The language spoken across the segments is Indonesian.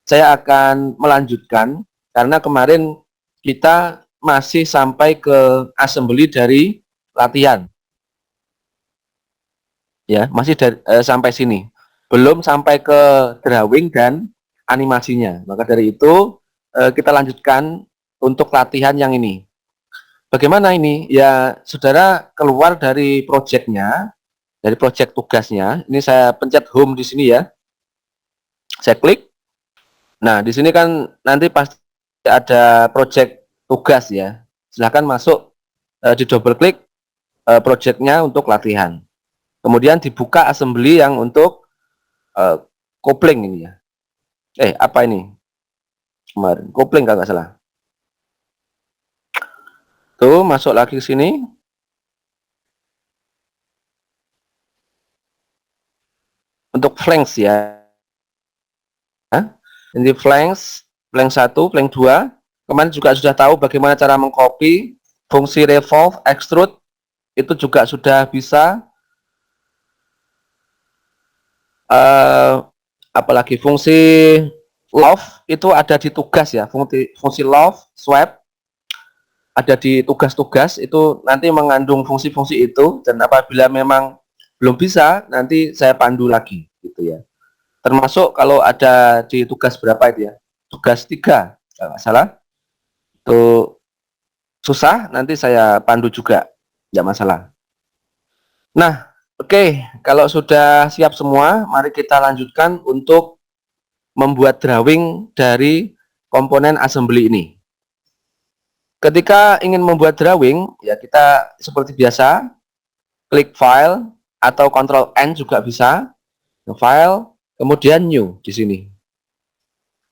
saya akan melanjutkan karena kemarin kita masih sampai ke assembly dari latihan. Ya, masih sampai sini. Belum sampai ke drawing dan animasinya. Maka dari itu kita lanjutkan untuk latihan yang ini. Bagaimana ini? Ya, saudara keluar dari projectnya, dari project tugasnya. Ini saya pencet home di sini ya. Saya klik. Nah, di sini kan nanti pasti ada project tugas ya. Silahkan masuk di double klik projectnya untuk latihan. Kemudian dibuka assembly yang untuk kopling ini ya. Apa ini? Kemarin kopling kalau nggak salah. Tuh, masuk lagi ke sini. Untuk flanks ya. Ini flanks 1, flank 2. Kemarin juga sudah tahu bagaimana cara mengcopy fungsi revolve, extrude. Itu juga sudah bisa. Apalagi fungsi love itu ada di tugas ya. Fungsi love, swap ada di tugas-tugas, itu nanti mengandung fungsi-fungsi itu, dan apabila memang belum bisa nanti saya pandu lagi gitu ya. Termasuk kalau ada di tugas berapa itu ya, tugas 3 kalau nggak salah, itu susah nanti saya pandu juga, nggak masalah. Nah, oke, kalau sudah siap semua, mari kita lanjutkan untuk membuat drawing dari komponen assembly ini. Ketika ingin membuat drawing, ya kita seperti biasa, klik file atau Ctrl N juga bisa. File, kemudian new di sini.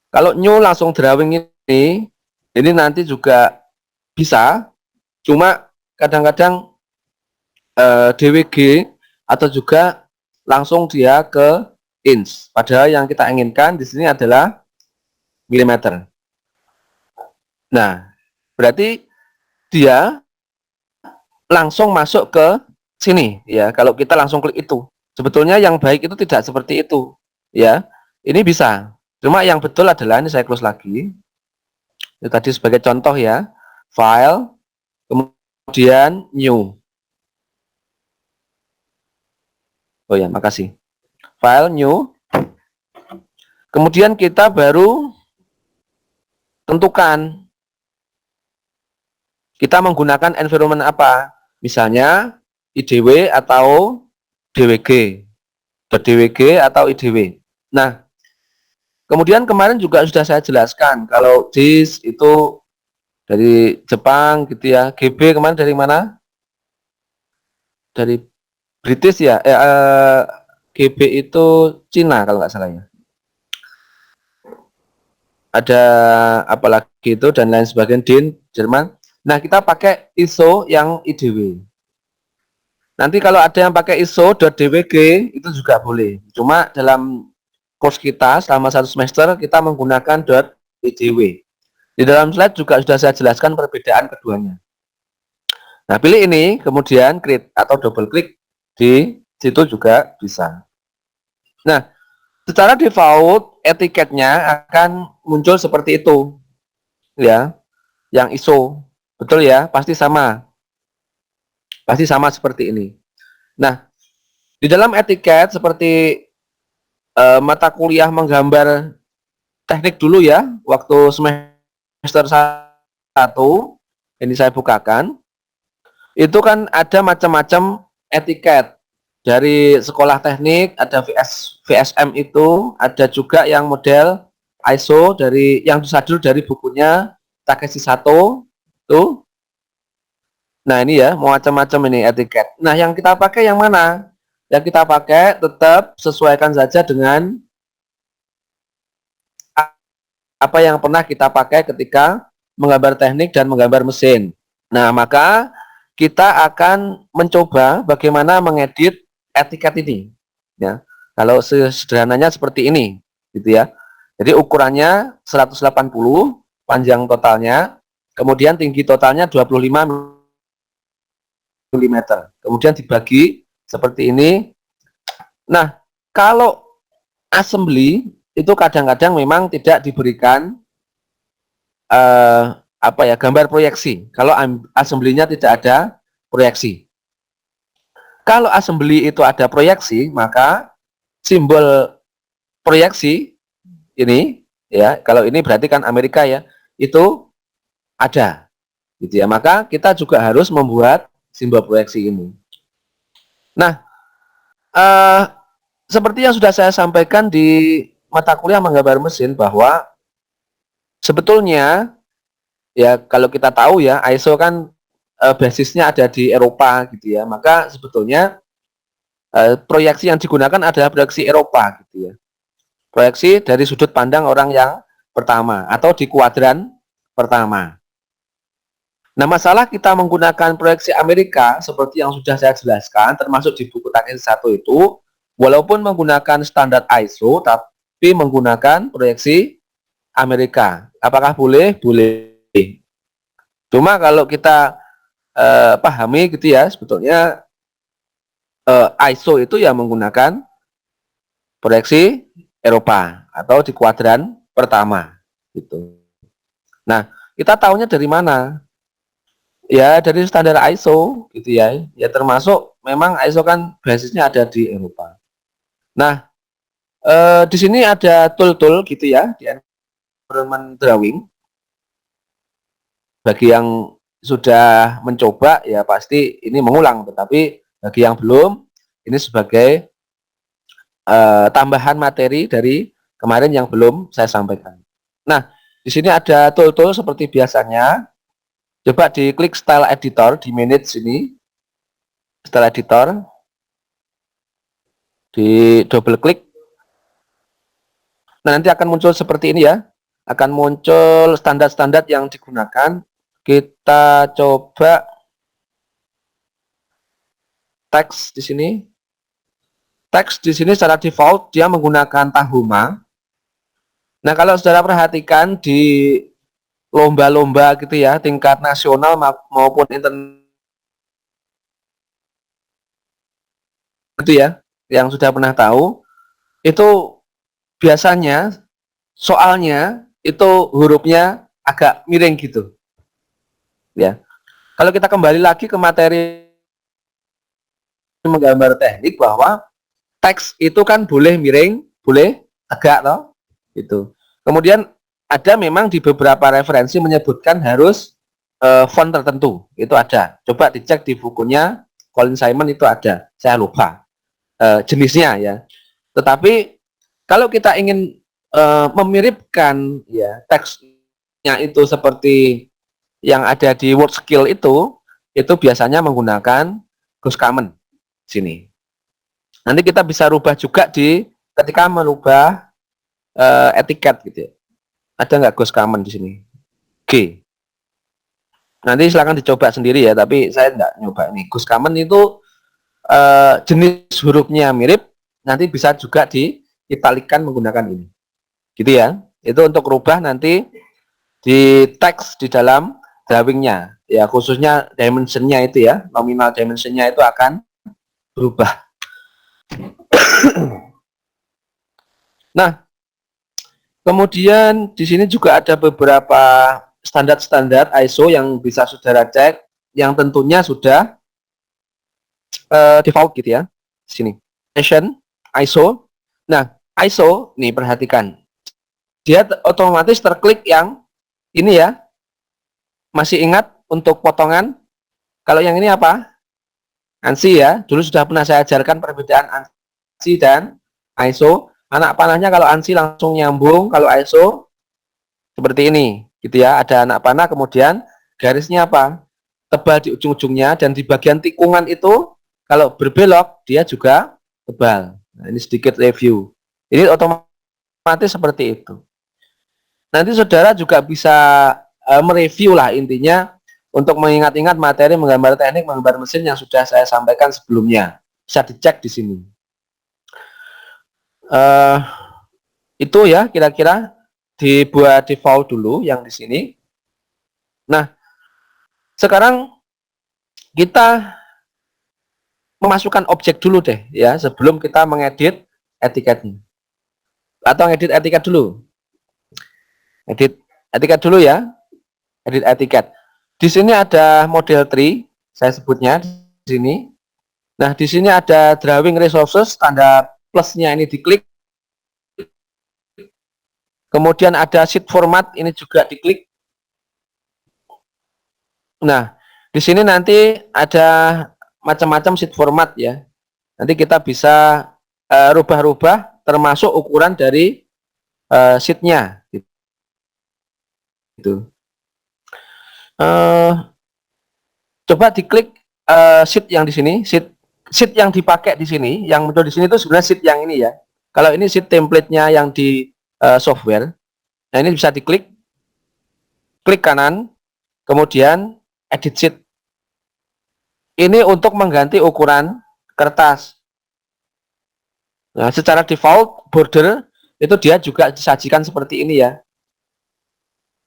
Kalau new langsung drawing ini nanti juga bisa, cuma kadang-kadang DWG atau juga langsung dia ke inch. Padahal yang kita inginkan di sini adalah milimeter. Nah, berarti dia langsung masuk ke sini ya. Kalau kita langsung klik itu, sebetulnya yang baik itu tidak seperti itu ya. Ini bisa, cuma yang betul adalah, ini saya close lagi. Ini tadi sebagai contoh ya, file, kemudian new. Oh ya, makasih. File new. Kemudian kita baru tentukan kita menggunakan environment apa. Misalnya IDW atau DWG. DWG atau IDW. Nah, kemudian kemarin juga sudah saya jelaskan kalau JIS itu dari Jepang gitu ya. GB kemarin dari mana? Dari British ya. GB itu Cina kalau nggak salah ya. Ada apalagi itu dan lain sebagainya, DIN Jerman. Nah, kita pakai ISO yang IDW. Nanti kalau ada yang pakai ISO.dwg itu juga boleh. Cuma dalam course kita selama 1 semester kita menggunakan .idw. Di dalam slide juga sudah saya jelaskan perbedaan keduanya. Nah, pilih ini, kemudian create atau double klik di situ juga bisa. Nah, secara default etiketnya akan muncul seperti itu. Ya, yang ISO. Betul ya, pasti sama. Pasti sama seperti ini. Nah, di dalam etiket seperti mata kuliah menggambar teknik dulu ya, waktu semester 1, ini saya bukakan, itu kan ada macam-macam etiket. Dari sekolah teknik, ada VSM itu, ada juga yang model ISO, dari yang disadur dari bukunya Takeshi Sato, tuh. Nah ini ya, macam-macam ini etiket. Nah yang kita pakai yang mana? Yang kita pakai tetap sesuaikan saja dengan apa yang pernah kita pakai ketika menggambar teknik dan menggambar mesin. Nah, maka kita akan mencoba bagaimana mengedit etiket ini. Ya, kalau sederhananya seperti ini, gitu ya. Jadi ukurannya 180, panjang totalnya, kemudian tinggi totalnya 25 mm. Kemudian dibagi seperti ini. Nah, kalau assembly itu kadang-kadang memang tidak diberikan gambar proyeksi. Kalau assembly-nya tidak ada proyeksi. Kalau assembly itu ada proyeksi, maka simbol proyeksi ini ya, kalau ini berarti kan Amerika ya, itu ada gitu ya. Maka kita juga harus membuat simbol proyeksi ini. Nah, eh, seperti yang sudah saya sampaikan di mata kuliah menggambar mesin bahwa sebetulnya ya kalau kita tahu ya ISO kan basisnya ada di Eropa gitu ya. Maka sebetulnya proyeksi yang digunakan adalah proyeksi Eropa gitu ya. Proyeksi dari sudut pandang orang yang pertama atau di kuadran pertama. Nah, masalah kita menggunakan proyeksi Amerika seperti yang sudah saya jelaskan termasuk di buku Takeshi 1 itu walaupun menggunakan standar ISO tapi menggunakan proyeksi Amerika. Apakah boleh? Boleh. Cuma kalau kita pahami gitu ya, sebetulnya ISO itu ya menggunakan proyeksi Eropa atau di kuadran pertama gitu. Nah, kita tahunya dari mana? Ya dari standar ISO gitu ya. Ya termasuk memang ISO kan basisnya ada di Eropa. Nah, di sini ada tool-tool gitu ya di environment drawing. Bagi yang sudah mencoba ya pasti ini mengulang, tetapi bagi yang belum ini sebagai tambahan materi dari kemarin yang belum saya sampaikan. Nah, di sini ada tool-tool seperti biasanya. Coba diklik style editor di manage sini. Style editor. Di double klik. Nah, nanti akan muncul seperti ini ya. Akan muncul standar-standar yang digunakan. Kita coba teks di sini. Teks di sini secara default dia menggunakan Tahoma. Nah, kalau saudara perhatikan di lomba-lomba gitu ya, tingkat nasional maupun internasional itu ya, yang sudah pernah tahu, itu biasanya soalnya itu hurufnya agak miring gitu. Ya. Kalau kita kembali lagi ke materi menggambar teknik bahwa teks itu kan boleh miring, boleh tegak toh. Itu. Kemudian ada memang di beberapa referensi menyebutkan harus font tertentu. Itu ada. Coba dicek di bukunya Colin Simon itu ada. Saya lupa jenisnya ya. Tetapi kalau kita ingin memiripkan ya teksnya itu seperti yang ada di WordSkill itu biasanya menggunakan Ghost Common sini. Nanti kita bisa rubah juga di ketika merubah etiket gitu ya. Ada nggak Ghost Common di sini? G. Nanti silakan dicoba sendiri ya, tapi saya nggak nyoba ini. Ghost Common itu jenis hurufnya mirip, nanti bisa juga diitalikan menggunakan ini. Gitu ya. Itu untuk rubah nanti di teks di dalam drawingnya. Ya khususnya dimensionnya itu ya, nominal dimensionnya itu akan berubah. Nah, kemudian di sini juga ada beberapa standar-standar ISO yang bisa saudara cek, yang tentunya sudah default gitu ya. Di sini. Session, ISO. Nah, ISO, nih perhatikan. Dia otomatis terklik yang ini ya. Masih ingat untuk potongan? Kalau yang ini apa? ANSI ya. Dulu sudah pernah saya ajarkan perbedaan ANSI dan ISO. Anak panahnya kalau ANSI langsung nyambung, kalau ISO seperti ini, gitu ya. Ada anak panah, kemudian garisnya apa? Tebal di ujung-ujungnya, dan di bagian tikungan itu kalau berbelok dia juga tebal. Nah, ini sedikit review. Ini otomatis seperti itu. Nanti saudara juga bisa mereview lah intinya untuk mengingat-ingat materi menggambar teknik menggambar mesin yang sudah saya sampaikan sebelumnya. Bisa dicek di sini. Itu ya kira-kira dibuat default dulu yang di sini. Nah, sekarang kita memasukkan objek dulu deh ya sebelum kita mengedit etiketnya. Atau ngedit etiket dulu? Edit etiket dulu ya. Edit etiket. Di sini ada model tree, saya sebutnya di sini. Nah, di sini ada drawing resources, tanda plusnya ini diklik. Kemudian ada sheet format, ini juga diklik. Nah, di sini nanti ada macam-macam sheet format ya. Nanti kita bisa rubah-rubah termasuk ukuran dari sheetnya. Gitu. Coba diklik sheet yang di sini, sheet yang dipakai di sini, yang muncul di sini itu sebenarnya sheet yang ini ya. Kalau ini sheet template-nya yang di software, nah ini bisa diklik, klik kanan, kemudian edit sheet. Ini untuk mengganti ukuran kertas. Nah, secara default border itu dia juga disajikan seperti ini ya.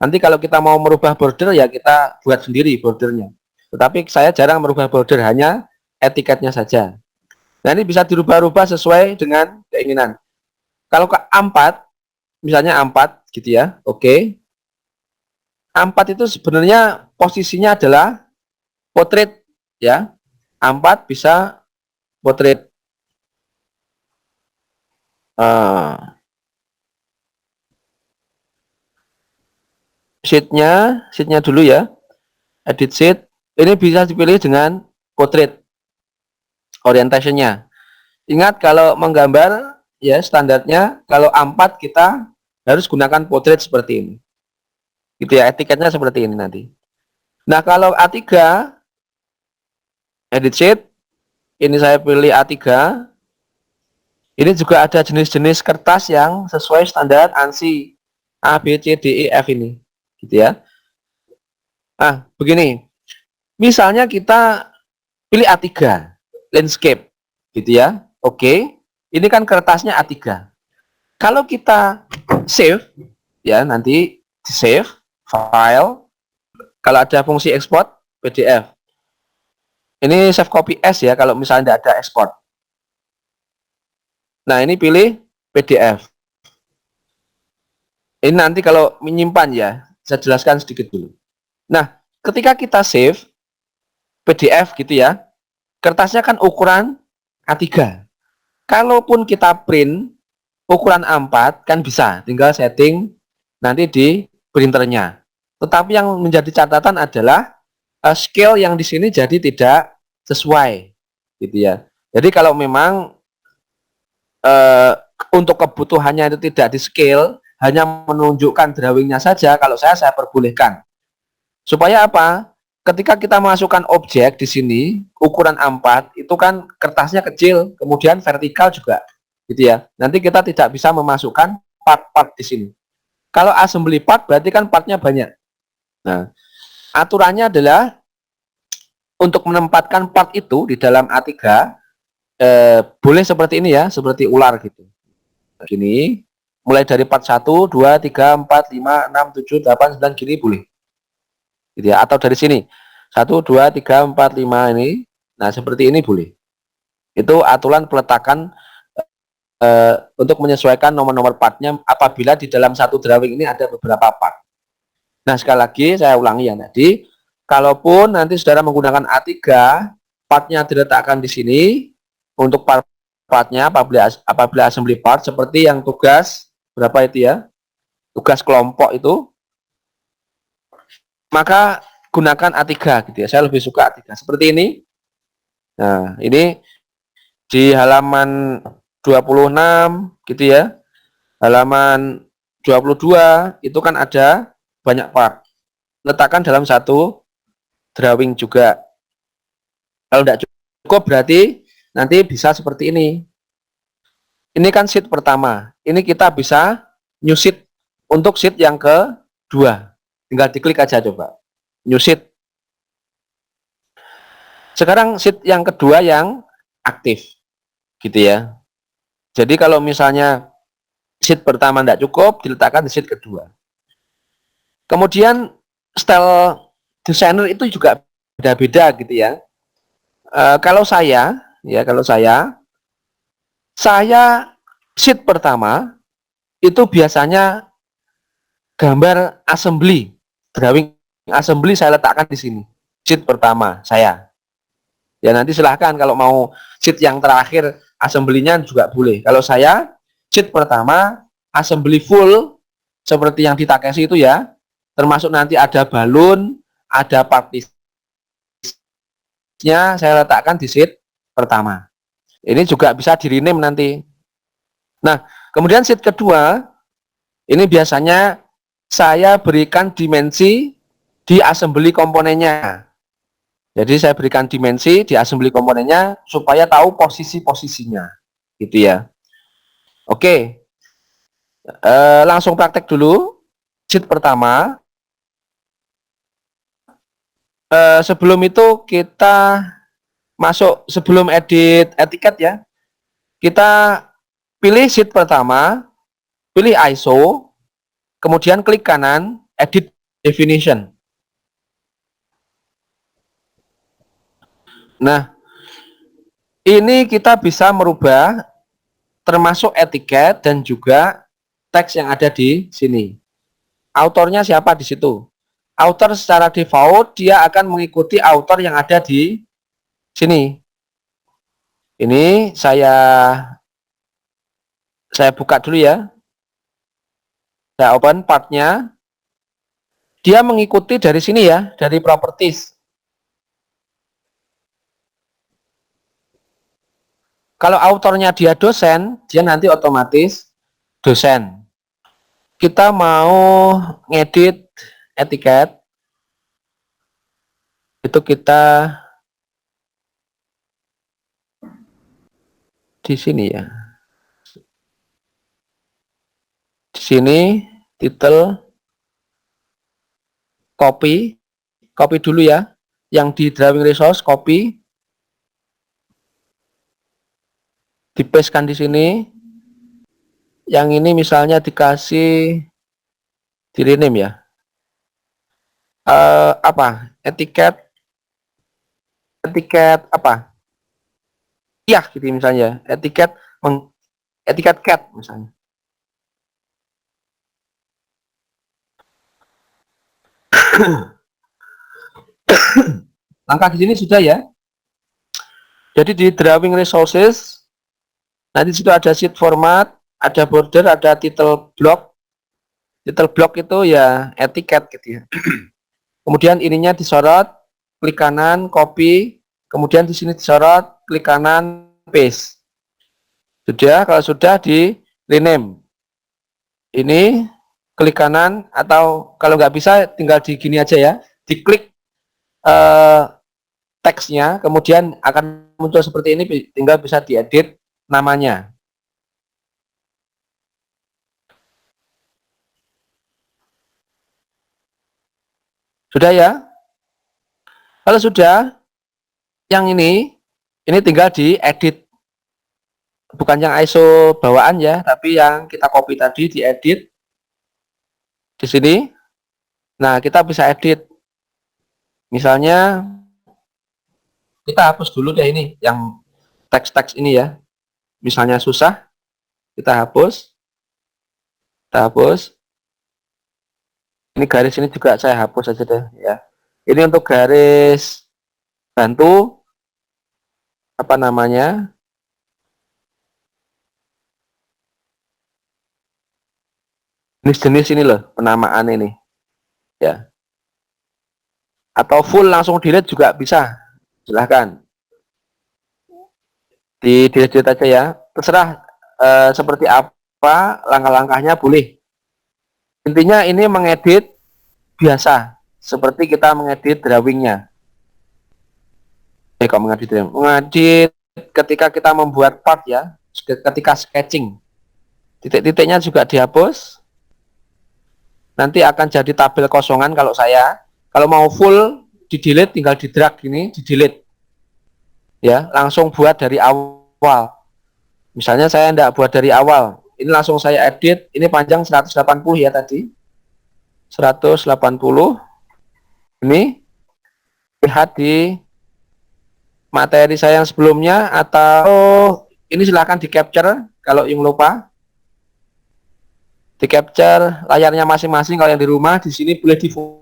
Nanti kalau kita mau merubah border ya kita buat sendiri bordernya. Tetapi saya jarang merubah border, hanya etiketnya saja. Nah, ini bisa dirubah-rubah sesuai dengan keinginan. Kalau ke A4, misalnya A4 gitu ya, oke. A4 itu sebenarnya posisinya adalah portrait ya. A4 bisa portrait. Sheetnya dulu ya. Edit sheet. Ini bisa dipilih dengan portrait orientationnya. Ingat kalau menggambar ya standarnya kalau A4 kita harus gunakan portrait seperti ini. Gitu ya, etiketnya seperti ini nanti. Nah, kalau A3 edit sheet, ini saya pilih A3. Ini juga ada jenis-jenis kertas yang sesuai standar ANSI A, B, C, D, E, F ini. Gitu ya. Nah, begini. Misalnya kita pilih A3, landscape. Gitu ya. Oke. Ini kan kertasnya A3. Kalau kita save, ya nanti di save, file, kalau ada fungsi export, PDF. Ini save copy as ya, kalau misalnya tidak ada export. Nah, ini pilih PDF. Ini nanti kalau menyimpan ya, saya jelaskan sedikit dulu. Nah, ketika kita save PDF gitu ya, kertasnya kan ukuran A3. Kalaupun kita print ukuran A4 kan bisa, tinggal setting nanti di printernya. Tetapi yang menjadi catatan adalah scale yang di sini jadi tidak sesuai, gitu ya. Jadi kalau memang untuk kebutuhannya itu tidak di scale, hanya menunjukkan drawingnya saja, kalau saya perbolehkan. Supaya apa? Ketika kita masukkan objek di sini, ukuran A4 itu kan kertasnya kecil, kemudian vertikal juga, gitu ya. Nanti kita tidak bisa memasukkan part-part di sini. Kalau assembly part berarti kan partnya banyak. Nah, aturannya adalah untuk menempatkan part itu di dalam A3 boleh seperti ini ya, seperti ular gitu. Gini, mulai dari part 1, 2, 3, 4, 5, 6, 7, 8, 9 gini boleh. Gitu ya, atau dari sini. 1, 2, 3, 4, 5 ini. Nah, seperti ini boleh. Itu aturan peletakan untuk menyesuaikan nomor-nomor partnya apabila di dalam satu drawing ini ada beberapa part. Nah, sekali lagi saya ulangi yang tadi, kalaupun nanti saudara menggunakan A3, partnya diletakkan di sini untuk partnya apabila assembly part seperti yang tugas berapa itu ya, tugas kelompok itu, maka gunakan A3 gitu ya. Saya lebih suka A3 seperti ini. Nah, ini di halaman 26 gitu ya. Halaman 22 itu kan ada banyak part. Letakkan dalam satu drawing juga. Kalau tidak cukup berarti nanti bisa seperti ini. Ini kan sheet pertama. Ini kita bisa new sheet untuk sheet yang kedua. Tinggal diklik aja coba. New sheet. Sekarang sheet yang kedua yang aktif. Gitu ya. Jadi kalau misalnya sheet pertama tidak cukup, diletakkan di sheet kedua. Kemudian style desainer itu juga beda-beda gitu ya. Kalau saya sheet pertama itu biasanya gambar assembly, drawing assembly saya letakkan di sini. Sheet pertama saya. Ya nanti silahkan kalau mau sheet yang terakhir assembly-nya juga boleh. Kalau saya sheet pertama assembly full seperti yang di Takeshi itu ya, termasuk nanti ada balon, ada partisnya saya letakkan di sheet pertama. Ini juga bisa di rename nanti. Nah, kemudian sheet kedua ini biasanya saya berikan dimensi di assembly komponennya. Jadi saya berikan dimensi di assembly komponennya supaya tahu posisi-posisinya, gitu ya. Oke, langsung praktek dulu. Sheet pertama. Sebelum itu kita masuk sebelum edit etiket ya. Kita pilih sheet pertama, pilih ISO, kemudian klik kanan, edit definition. Nah, ini kita bisa merubah termasuk etiket dan juga teks yang ada di sini. Autornya siapa di situ? Author secara default dia akan mengikuti author yang ada di sini. Ini saya buka dulu ya. Saya open partnya. Dia mengikuti dari sini ya, dari properties. Kalau autornya dia dosen, dia nanti otomatis dosen. Kita mau ngedit etiket, itu kita di sini ya. Di sini title copy dulu ya. Yang di drawing resource copy, dipastekan di sini. Yang ini misalnya dikasih di rename ya. Apa? Etiket apa? Iya gitu misalnya. Etiket cat misalnya. Langkah di sini sudah ya. Jadi di drawing resources nanti situ ada sheet format, ada border, ada title block. Title block itu ya etiket gitu ya. Kemudian ininya disorot, klik kanan, copy, kemudian di sini disorot, klik kanan, paste. Sudah, kalau sudah di rename. Ini klik kanan atau kalau nggak bisa tinggal di gini aja ya, diklik teksnya, kemudian akan muncul seperti ini, tinggal bisa diedit namanya. Sudah ya? Kalau sudah, yang ini tinggal diedit. Bukan yang ISO bawaan ya, tapi yang kita copy tadi diedit di sini. Nah, kita bisa edit. Misalnya kita hapus dulu deh ini yang teks-teks ini ya. Misalnya susah, kita hapus. Kita hapus. Ini garis ini juga saya hapus aja deh ya. Ini untuk garis bantu apa namanya? Jenis-jenis ini loh penamaan ini ya. Atau full langsung delete juga bisa. Silahkan. Di delete aja ya. Terserah seperti apa langkah-langkahnya boleh. Intinya ini mengedit biasa seperti kita mengedit drawingnya. Kok mengedit ketika kita membuat part ya, ketika sketching. Titik-titiknya juga dihapus. Nanti akan jadi tabel kosongan kalau saya. Kalau mau full di delete tinggal di drag gini, di delete. Ya, langsung buat dari awal. Misalnya saya tidak buat dari awal. Ini langsung saya edit. Ini panjang 180 ya tadi. 180. Ini lihat di materi saya yang sebelumnya atau ini silahkan di capture kalau yang lupa. di capture layarnya masing-masing. Kalau yang di rumah di sini boleh difoto,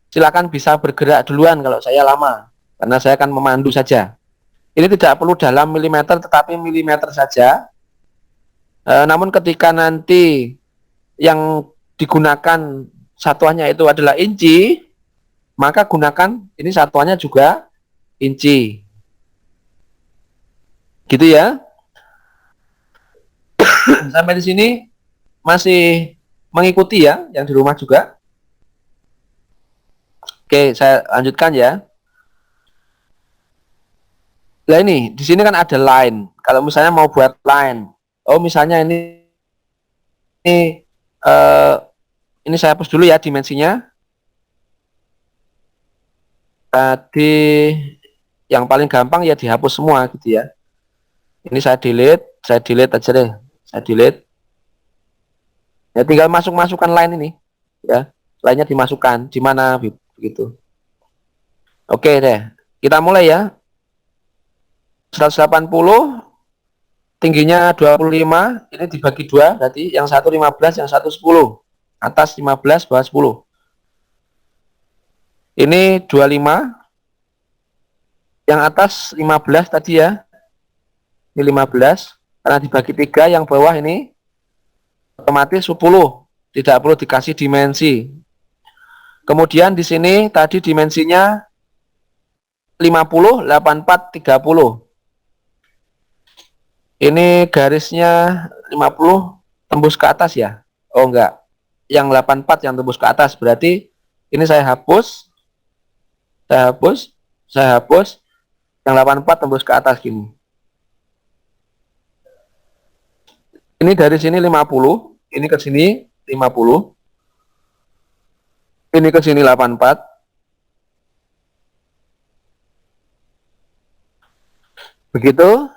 silakan bisa bergerak duluan. Kalau saya lama karena saya akan memandu saja. Ini tidak perlu dalam milimeter tetapi milimeter saja. Namun ketika nanti yang digunakan satuannya itu adalah inci, maka gunakan ini satuannya juga inci. Gitu ya. Sampai di sini masih mengikuti ya yang di rumah juga. Oke, saya lanjutkan ya. Nah ini di sini kan ada line. Kalau misalnya mau buat line, oh misalnya ini uh, ini saya hapus dulu ya dimensinya. Tadi yang paling gampang ya dihapus semua gitu ya. Ini saya delete aja deh. Saya delete. Ya tinggal masukkan line ini ya. Line-nya dimasukkan di mana begitu. Oke deh. Kita mulai ya. 180 tingginya 25, ini dibagi dua, berarti yang satu 15, yang satu 10. Atas 15, bawah 10. Ini 25, yang atas 15 tadi ya. Ini 15, karena dibagi 3, yang bawah ini otomatis 10. Tidak perlu dikasih dimensi. Kemudian di sini tadi dimensinya 50, 84, 30. Ini garisnya 50 tembus ke atas ya? Oh enggak. Yang 84 yang tembus ke atas. Berarti ini saya hapus. Saya hapus. Yang 84 tembus ke atas gini. Ini dari sini 50. Ini ke sini 50. Ini ke sini 84. Begitu.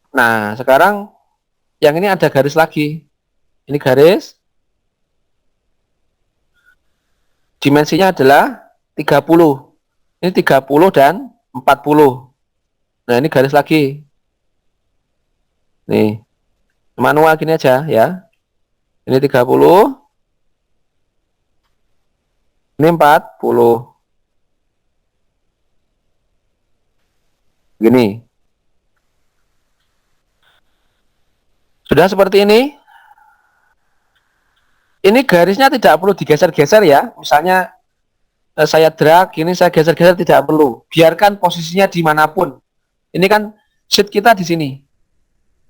Nah, sekarang yang ini ada garis lagi. Ini garis. Dimensinya adalah 30. Ini 30 dan 40. Nah, ini garis lagi. Nih. Manual gini aja ya. Ini 30. Ini 40. Gini. Sudah seperti ini. Ini garisnya tidak perlu digeser-geser ya. Misalnya saya drag, ini saya geser-geser tidak perlu. Biarkan posisinya dimanapun. Ini kan sheet kita di sini.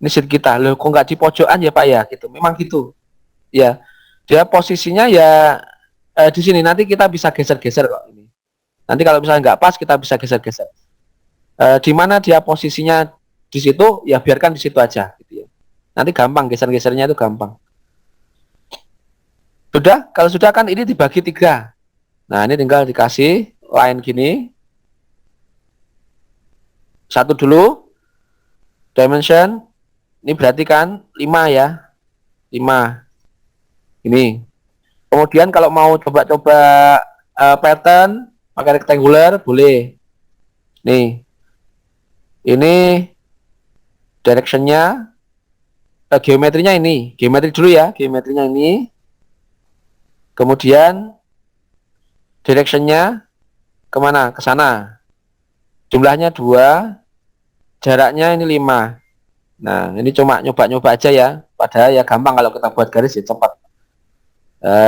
Ini sheet kita. Loh, kok nggak di pojokan ya Pak ya? Gitu. Memang gitu. Ya, dia posisinya ya di sini. Nanti kita bisa geser-geser kok ini. Nanti kalau misalnya nggak pas kita bisa geser-geser. Di mana dia posisinya di situ, ya biarkan di situ aja. Gitu ya. Nanti gampang geser-gesernya itu gampang. Sudah, kalau sudah kan ini dibagi 3. Nah, ini tinggal dikasih line gini. Satu dulu. Dimension. Ini berarti kan 5 ya. 5. Ini. Kemudian kalau mau coba-coba pattern pakai rectangular boleh. Nih. Ini directionnya geometrinya ini. Geometri dulu ya. Geometrinya ini. Kemudian directionnya kemana? Ke sana. Jumlahnya 2. Jaraknya ini 5. Nah, ini cuma nyoba-nyoba aja ya. Padahal ya gampang kalau kita buat garis ya cepat.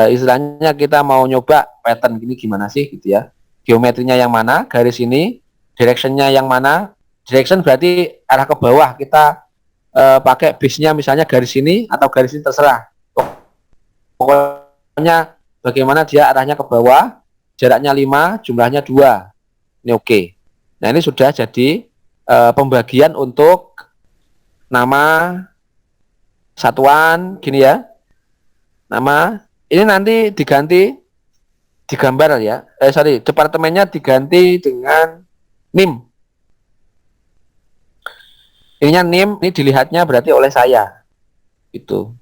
Istilahnya kita mau nyoba pattern gini gimana sih gitu ya. Geometrinya yang mana? Garis ini. Directionnya yang mana? Direction berarti arah ke bawah. Kita pakai base-nya misalnya garis ini atau garis ini terserah. Pokoknya bagaimana dia arahnya ke bawah, jaraknya 5, jumlahnya 2. Ini oke. Nah, ini sudah jadi pembagian untuk nama satuan gini ya. Nama ini nanti digambar ya. Departemennya diganti dengan NIM. Ininya NIM, ini dilihatnya berarti oleh saya. Itu.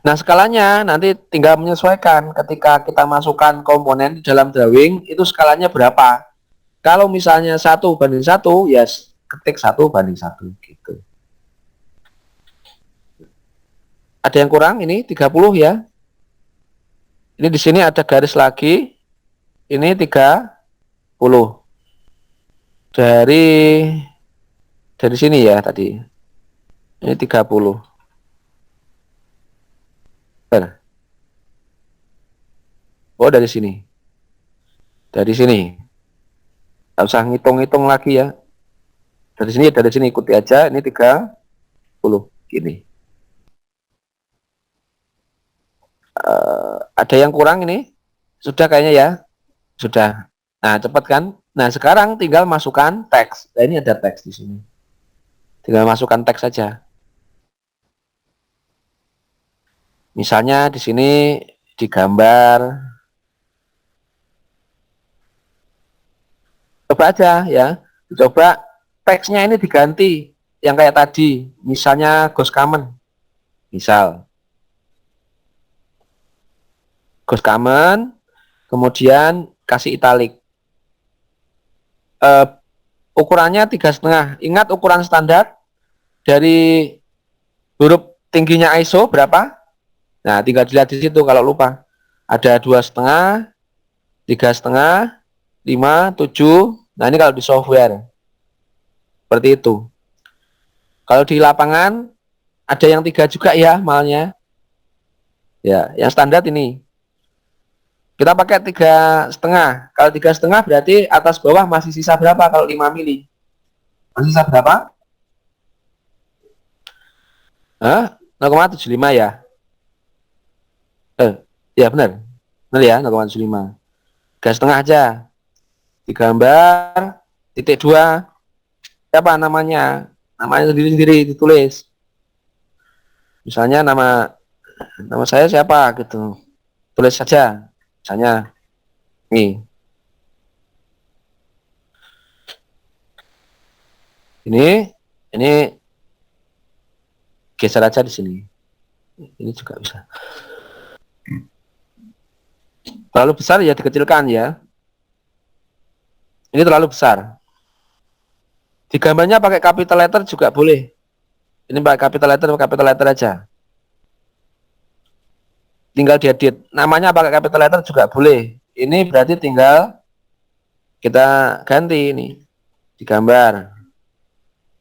Nah, skalanya nanti tinggal menyesuaikan ketika kita masukkan komponen di dalam drawing, itu skalanya berapa. Kalau misalnya 1:1, ya ketik 1:1 gitu. Ada yang kurang ini 30 ya. Ini di sini ada garis lagi. Ini 30. Dari sini ya tadi. Ini 30. Benar. Oh, dari sini. Dari sini. Nggak usah ngitung-ngitung lagi ya. Dari sini ikuti aja. Ini 30. Gini. Ada yang kurang ini? Sudah kayaknya ya. Sudah. Nah, cepat kan? Nah, sekarang tinggal masukkan teks. Nah, ini ada teks di sini. Tinggal masukkan teks saja. Misalnya di sini digambar. Coba aja ya. Coba teksnya ini diganti yang kayak tadi. Misalnya ghost common. Misal ghost common, kemudian kasih italic. Ukurannya 3,5. Ingat ukuran standar dari huruf tingginya ISO berapa? Nah, tinggal dilihat di situ kalau lupa. Ada 2,5, 3,5, 5, 7. Nah, ini kalau di software. Seperti itu. Kalau di lapangan ada yang 3 juga ya malnya. Ya, yang standar ini. Kita pakai 3,5. Kalau 3,5 berarti atas bawah masih sisa berapa kalau 5 mili? Masih sisa berapa? 0,75 ya? Ya benar. Benar ya, 0,75. 3,5 aja. Digambar, titik 2. Siapa namanya? Namanya sendiri-sendiri ditulis. Misalnya nama saya siapa gitu. Tulis saja. Misalnya nih. Ini geser aja di sini. Ini juga bisa. Terlalu besar ya dikecilkan ya. Ini terlalu besar. Di gambarnya pakai capital letter juga boleh. Ini pakai capital letter aja. Tinggal diedit. Namanya pakai capital letter juga boleh. Ini berarti tinggal kita ganti ini. Digambar.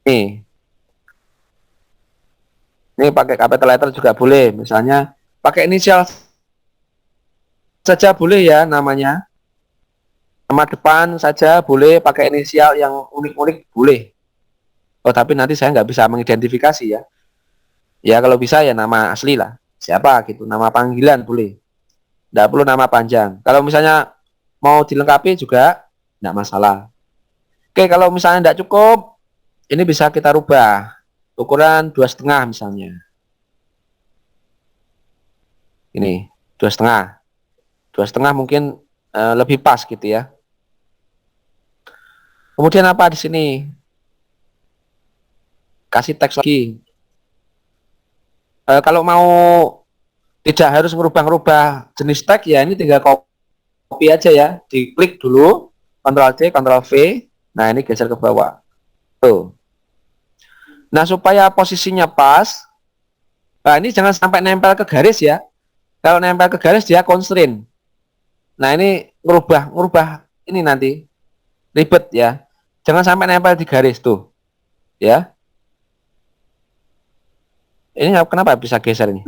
Nih. Ini pakai capital letter juga boleh. Misalnya pakai inisial saja boleh ya namanya. Nama depan saja boleh, pakai inisial yang unik-unik boleh. Oh, tapi nanti saya nggak bisa mengidentifikasi ya. Ya kalau bisa ya nama asli lah. Siapa gitu, nama panggilan boleh. Nggak perlu nama panjang. Kalau misalnya mau dilengkapi juga nggak masalah. Oke, kalau misalnya nggak cukup, ini bisa kita rubah. Ukuran 2,5 misalnya. Ini 2,5. 2,5 mungkin lebih pas gitu ya. Kemudian apa di sini? Kasih teks lagi. Kalau mau tidak harus merubah-rubah jenis tag ya ini tinggal copy aja ya, diklik dulu Ctrl C Ctrl V. Nah, ini geser ke bawah tuh. Nah, supaya posisinya pas, nah ini jangan sampai nempel ke garis ya. Kalau nempel ke garis dia constraint. Nah, ini ngerubah ini nanti ribet ya. Jangan sampai nempel di garis tuh ya. Ini kenapa bisa geser ini?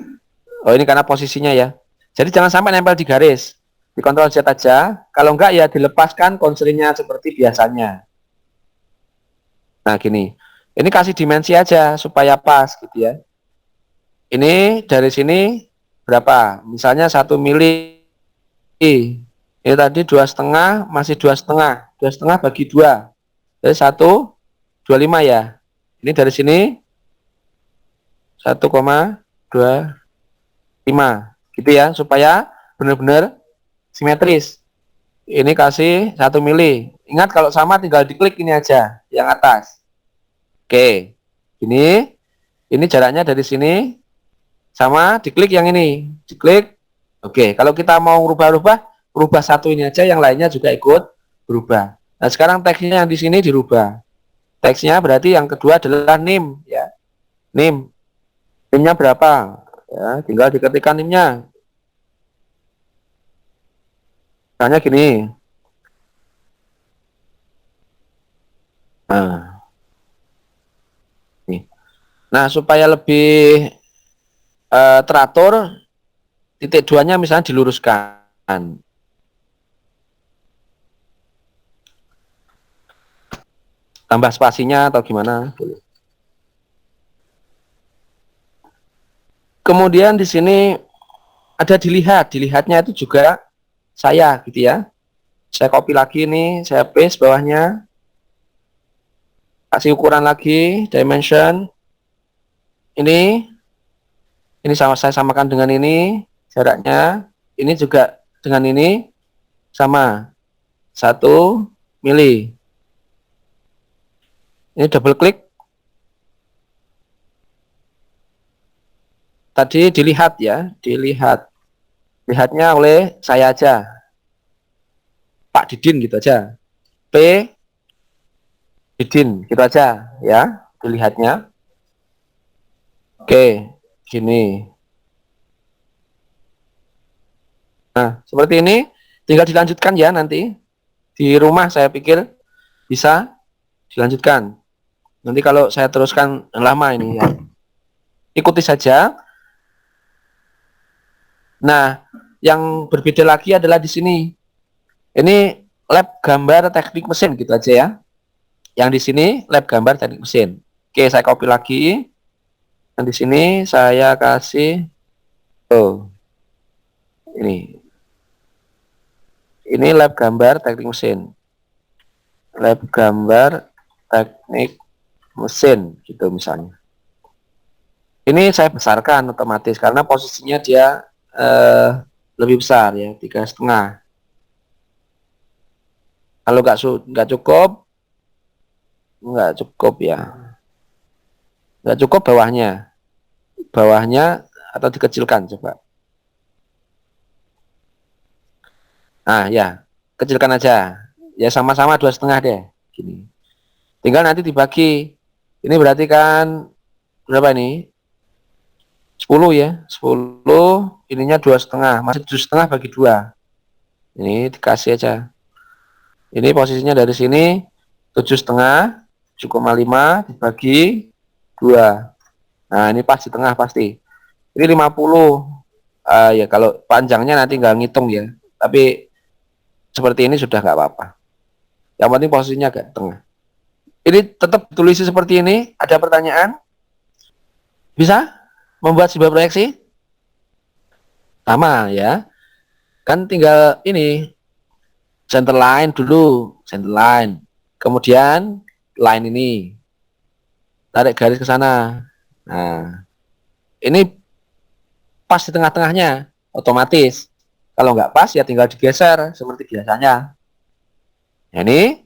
Oh, ini karena posisinya ya. Jadi jangan sampai nempel di garis. Di Ctrl Z aja. Kalau enggak ya dilepaskan constraint-nya seperti biasanya. Nah, gini. Ini kasih dimensi aja supaya pas gitu ya. Ini dari sini berapa? Misalnya 1 mili. Ini tadi 2,5 masih 2,5. 2,5 bagi 2. Jadi 1,25 ya. Ini dari sini 1,25 gitu ya, supaya benar-benar simetris. Ini kasih 1 mili. Ingat kalau sama tinggal diklik ini aja yang atas. Oke, ini jaraknya dari sini sama diklik yang ini, diklik. Oke, kalau kita mau rubah satu ini aja, yang lainnya juga ikut berubah. Nah, sekarang teksnya yang di sini dirubah. Teksnya berarti yang kedua adalah name ya. Name. Name-nya berapa? ya, tinggal diketikkan NIM-nya. Misalnya gini. Nah, nih. Nah, supaya lebih teratur, titik duanya misalnya diluruskan. Tambah spasinya atau gimana? Kemudian di sini ada dilihat, dilihatnya itu juga saya gitu ya. Saya copy lagi nih, saya paste bawahnya, kasih ukuran lagi, dimension. Ini sama saya samakan dengan ini jaraknya. Ini juga dengan ini sama 1 mili. Ini double klik. Tadi dilihat ya, dilihat. Lihatnya oleh saya aja, Pak Didin gitu aja. P Didin gitu aja ya, dilihatnya. Oke, gini. Nah, seperti ini tinggal dilanjutkan ya nanti. Di rumah saya pikir bisa dilanjutkan. Nanti kalau saya teruskan lama ini ya. Ikuti saja. Nah, yang berbeda lagi adalah di sini. Ini lab gambar teknik mesin gitu aja ya. Yang di sini lab gambar teknik mesin. Oke, saya copy lagi. Dan di sini saya kasih ini. Ini lab gambar teknik mesin. Lab gambar teknik mesin gitu misalnya. Ini saya besarkan otomatis karena posisinya dia lebih besar ya, 3,5. Kalau nggak cukup ya, nggak cukup bawahnya atau dikecilkan coba. Nah ya, kecilkan aja. Ya sama-sama 2,5 deh. Gini. Tinggal nanti dibagi. Ini berarti kan berapa ini? 10 ya, 10. Ininya 2,5. Masih 7,5 bagi 2. Ini dikasih aja. Ini posisinya dari sini 7,5, 7,5 dibagi 2. Nah ini pas di tengah pasti. Ini 50. Ya kalau panjangnya nanti nggak ngitung ya. Tapi seperti ini sudah nggak apa-apa. Yang penting posisinya agak tengah. Ini tetap ditulis seperti ini. Ada pertanyaan? Bisa membuat sebuah proyeksi? Sama ya. Kan tinggal ini center line dulu, center line. Kemudian line ini. Tarik garis ke sana. Nah, ini pas di tengah-tengahnya otomatis. Kalau nggak pas ya tinggal digeser seperti biasanya. Nah, ini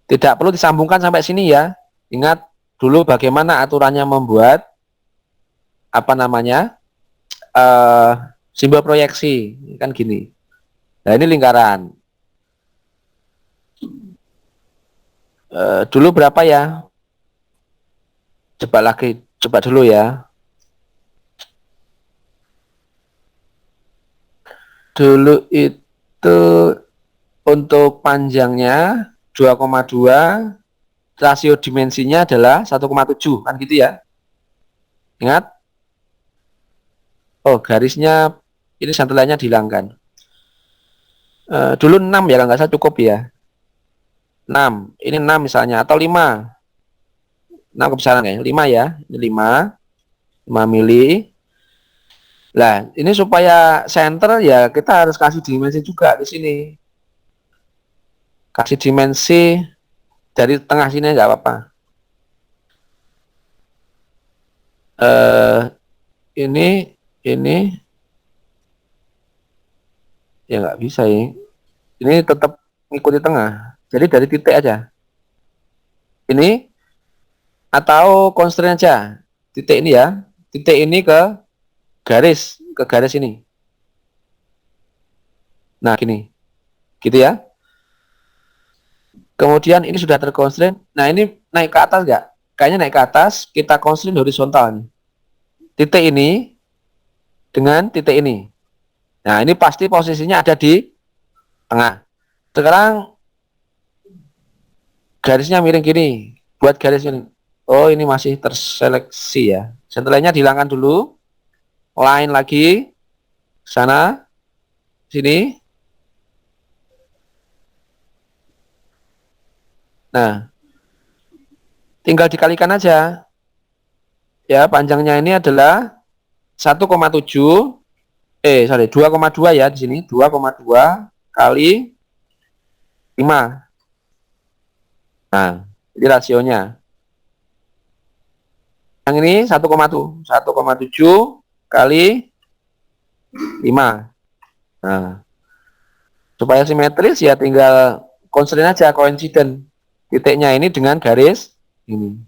tidak perlu disambungkan sampai sini ya. Ingat dulu bagaimana aturannya membuat apa namanya simbol proyeksi kan gini. Nah ini lingkaran. Dulu berapa ya? Coba dulu ya. Dulu itu untuk panjangnya 2,2, rasio dimensinya adalah 1,7 kan gitu ya. Ingat? Oh, garisnya ini santelannya dihilangkan. Dulu 6 ya, nggak salah cukup ya. 6, ini 6 misalnya atau 5. 6 kebesaran ya, 5 ya. Ini 5 mili. Lah, ini supaya center ya kita harus kasih dimensi juga di sini. Kasih dimensi dari tengah sini nggak apa-apa. Ini ya nggak bisa ya. Ini tetap ngikuti tengah. Jadi dari titik aja. Ini atau constraint aja. Titik ini ya. Titik ini ke garis ini. Nah, gini. Gitu ya. Kemudian ini sudah terconstraint. Nah, ini naik ke atas nggak? Kayaknya naik ke atas, kita constraint horizontal nih. Titik ini dengan titik ini. Nah, ini pasti posisinya ada di tengah. Sekarang garisnya miring gini. Buat garis ini. Oh, ini masih terseleksi ya. Centerline-nya dihilangkan dulu. Line lagi. Sana. Sini. Nah, tinggal dikalikan aja. Ya, panjangnya ini adalah 1,7 2,2 ya di sini. 2,2 kali 5. Nah, ini rasionya. Yang ini 1,7 kali 5. Nah, supaya simetris ya tinggal constrain aja coincident titiknya ini dengan garis ini.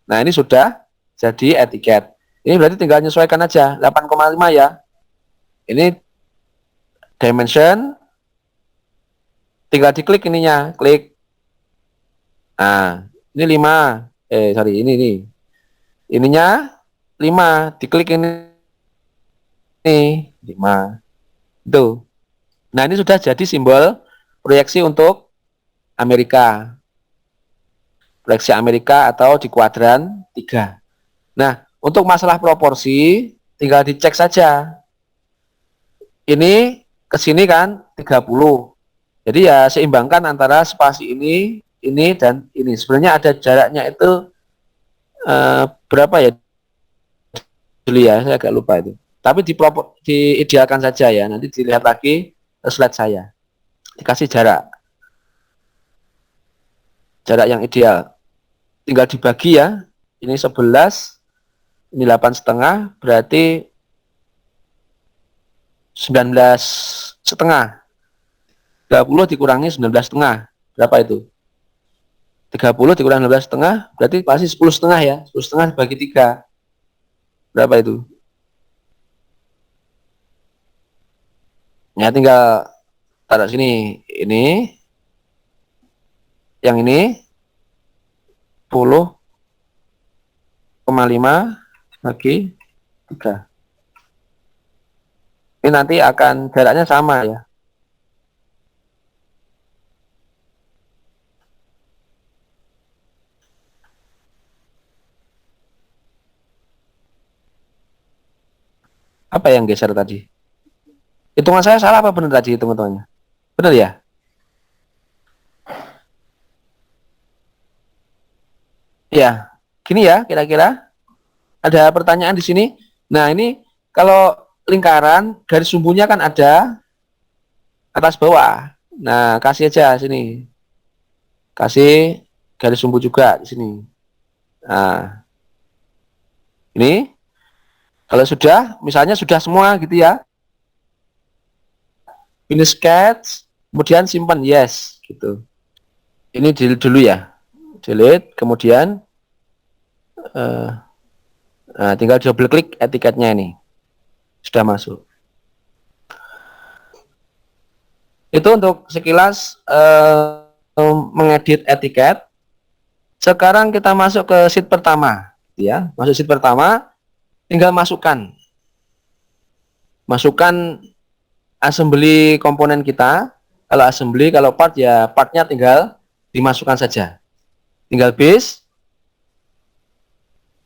Nah, ini sudah jadi etiket. Ini berarti tinggal menyesuaikan aja 8,5 ya. Ini dimension, tinggal diklik ininya, klik. Nah, ini 5. Ini. Ininya 5, diklik ini 5. Tuh. Nah, ini sudah jadi simbol proyeksi untuk Amerika. Proyeksi Amerika atau di kuadran 3. Nah, untuk masalah proporsi tinggal dicek saja. Ini ke sini kan 30. Jadi ya seimbangkan antara spasi ini dan ini. Sebenarnya ada jaraknya itu berapa ya? Dulu ya, saya agak lupa itu. Tapi diidealkan saja ya. Nanti dilihat lagi slide saya. Dikasih jarak. Jarak yang ideal. Tinggal dibagi ya. Ini 11, ini 8,5, berarti 19,5. 30 dikurangi 19,5. Berapa itu? 30 dikurangi 12,5 berarti pasti 10,5 ya. 10,5 dibagi 3. Berapa itu? Ya tinggal taruh sini. Ini yang ini 10,5 bagi 3. Ini nanti akan jaraknya sama ya. Apa yang geser tadi? Hitungan saya salah apa benar tadi teman-temannya? Benar ya? Ya, gini ya kira-kira. Ada pertanyaan di sini. Nah ini kalau lingkaran garis sumbunya kan ada atas bawah. Nah kasih aja sini. Kasih garis sumbu juga di sini. Nah ini kalau sudah, misalnya sudah semua gitu ya. Finish sketch, kemudian simpan yes gitu. Ini delete dulu ya. Delete, kemudian tinggal double klik etiketnya ini. Sudah masuk. Itu untuk sekilas mengedit etiket. Sekarang kita masuk ke sheet pertama, ya. Masuk sheet pertama, tinggal masukkan assembly komponen kita. Kalau assembly, kalau part ya partnya tinggal dimasukkan saja. Tinggal base.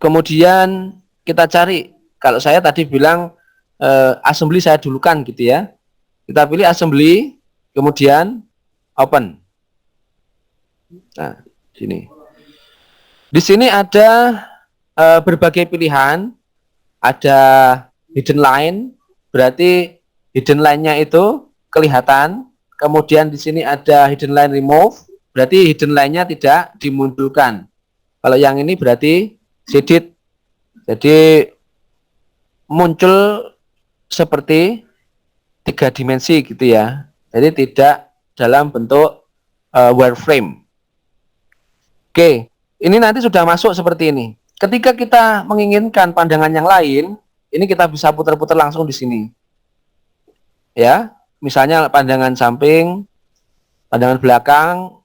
Kemudian kita cari. Kalau saya tadi bilang assembly saya dulukan gitu ya. Kita pilih assembly, kemudian open. Nah, sini. Di sini ada berbagai pilihan. Ada hidden line, berarti hidden line-nya itu kelihatan. Kemudian di sini ada hidden line remove, berarti hidden line-nya tidak dimunculkan. Kalau yang ini berarti shaded. Jadi muncul seperti 3 dimensi gitu ya. Jadi tidak dalam bentuk wireframe. Oke, ini nanti sudah masuk seperti ini. Ketika kita menginginkan pandangan yang lain, ini kita bisa putar-putar langsung di sini. Ya, misalnya pandangan samping, pandangan belakang.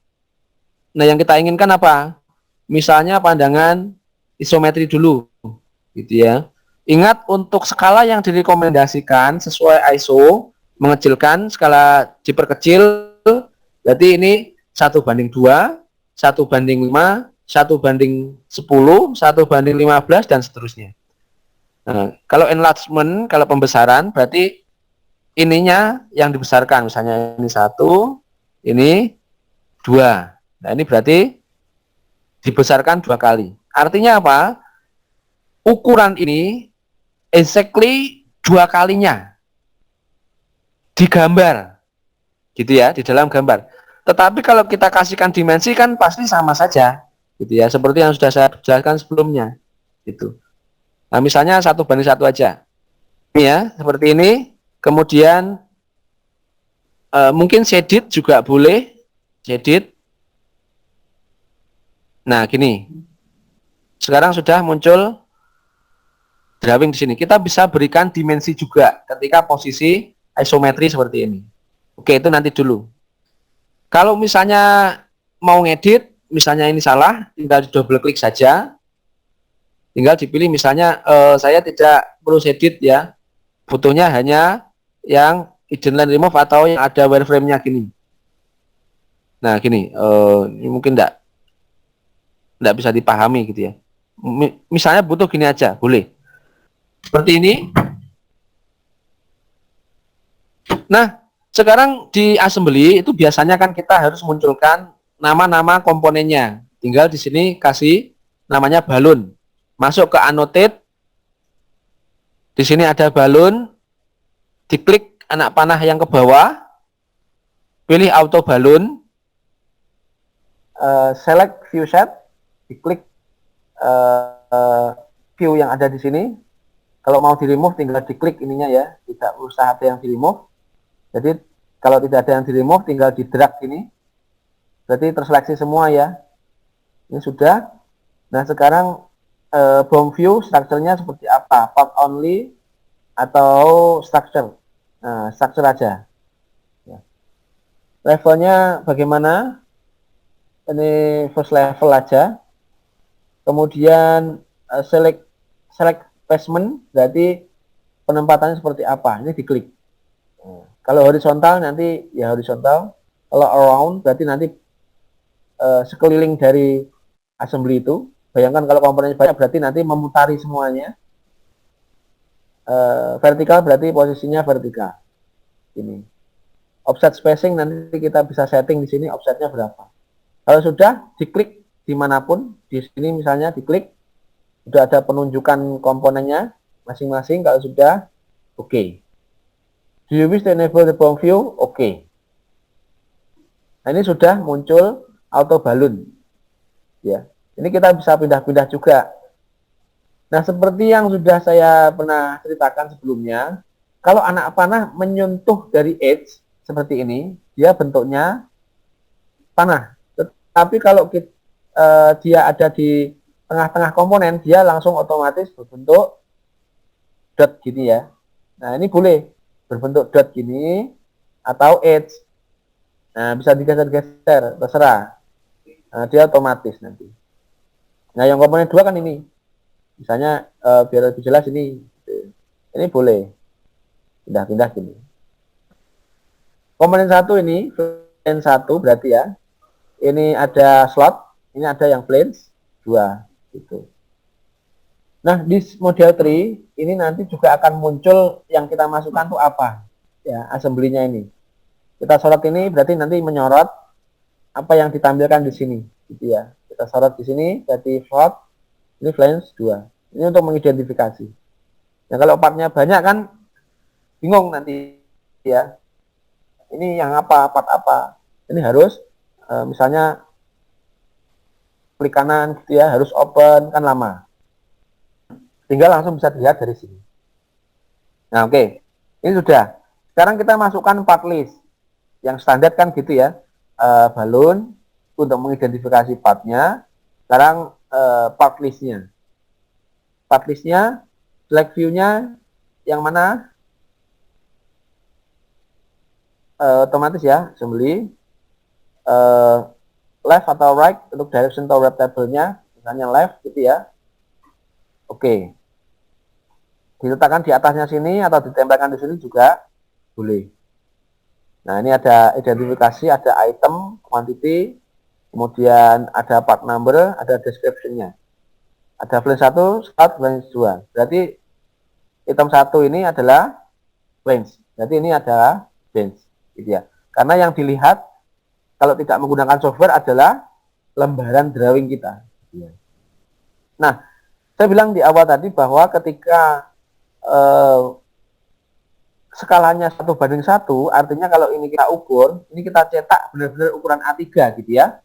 Nah, yang kita inginkan apa? Misalnya pandangan isometri dulu, gitu ya. Ingat untuk skala yang direkomendasikan sesuai ISO, mengecilkan skala diperkecil, berarti ini 1:2, 1:5, 1:10, 1:15 dan seterusnya. Nah, kalau enlargement, kalau pembesaran berarti ininya yang dibesarkan, misalnya ini 1, ini 2. Nah, ini berarti dibesarkan 2 kali. Artinya apa? Ukuran ini exactly 2 kalinya digambar, gitu ya, di dalam gambar. Tetapi kalau kita kasihkan dimensi kan pasti sama saja, gitu ya, seperti yang sudah saya jelaskan sebelumnya, gitu. Nah, misalnya 1:1 aja, ini ya, seperti ini. Kemudian mungkin shaded juga boleh, shaded. Nah, gini, sekarang sudah muncul drawing di sini. Kita bisa berikan dimensi juga ketika posisi isometri seperti ini. Oke, itu nanti dulu. Kalau misalnya mau ngedit, misalnya ini salah, tinggal double klik saja. Tinggal dipilih misalnya saya tidak perlu edit ya. Butuhnya hanya yang hidden line remove atau yang ada wireframe-nya gini. Nah, gini, ini mungkin enggak bisa dipahami gitu ya. Misalnya butuh gini aja, boleh. Seperti ini. Nah, sekarang di assembly itu biasanya kan kita harus munculkan nama-nama komponennya. Tinggal di sini kasih namanya balon. Masuk ke annotate. Di sini ada balon. Diklik anak panah yang ke bawah. Pilih auto balon. Select view set. Diklik view yang ada di sini. Kalau mau di remove tinggal diklik ininya ya. Tidak usah ada yang di remove. Jadi kalau tidak ada yang di remove tinggal di drag ini. Berarti terseleksi semua ya. Ini sudah. Nah, sekarang bomb view strukturnya seperti apa? Part only atau structure? Nah, structure aja. Ya. Levelnya bagaimana? Ini first level aja. Kemudian select placement, berarti penempatannya seperti apa? Ini diklik. Nah, kalau horizontal nanti ya horizontal. Kalau around berarti nanti sekeliling dari assembly itu. Bayangkan kalau komponennya banyak berarti nanti memutari semuanya. Vertikal berarti posisinya vertikal. Ini. Offset spacing nanti kita bisa setting di sini offsetnya berapa. Kalau sudah diklik dimanapun, di sini misalnya diklik, sudah ada penunjukan komponennya masing-masing. Kalau sudah, oke. Okay. Do you wish to enable the bomb view? Oke. Okay. Nah, ini sudah muncul auto balloon. Ya, ini kita bisa pindah-pindah juga. Nah, seperti yang sudah saya pernah ceritakan sebelumnya, kalau anak panah menyentuh dari edge seperti ini, dia bentuknya panah. Tetapi kalau dia ada di tengah-tengah komponen, dia langsung otomatis berbentuk dot gini ya. Nah, ini boleh berbentuk dot gini atau edge. Nah, bisa digeser-geser, terserah. Nah, dia otomatis nanti. Nah, yang komponen 2 kan ini. Misalnya biar lebih jelas ini. Ini boleh pindah-pindah gini. Komponen 1 ini, komponen 1 berarti ya. Ini ada slot, ini ada yang flange 2 gitu. Nah, di model 3 ini nanti juga akan muncul yang kita masukkan tuh apa? Ya, assembly-nya ini. Kita sorot ini berarti nanti menyorot apa yang ditampilkan di sini, gitu ya. Kita sorot di sini, jadi slot, ini flange 2. Ini untuk mengidentifikasi. Nah, kalau partnya banyak kan bingung nanti ya. Ini yang apa, part apa. Ini harus misalnya klik kanan gitu ya, harus open kan lama. Tinggal langsung bisa dilihat dari sini. Nah, oke. Ini sudah. Sekarang kita masukkan part list. Yang standar kan gitu ya. Balon untuk mengidentifikasi partnya. Sekarang part listnya. Part listnya, select view-nya yang mana? Otomatis ya, assembly. Left atau right untuk direction to wrap table-nya. Misalnya left gitu ya. Oke. diletakkan di atasnya sini atau ditempelkan di sini juga boleh. Nah, ini ada identifikasi, ada item, quantity, kemudian ada part number, ada description-nya. Ada range 1, start, range 2. Berarti item 1 ini adalah range. Berarti ini adalah range, gitu ya. Karena yang dilihat kalau tidak menggunakan software adalah lembaran drawing kita. Nah, saya bilang di awal tadi bahwa ketika skalanya 1:1, artinya kalau ini kita ukur, ini kita cetak benar-benar ukuran A3 gitu ya.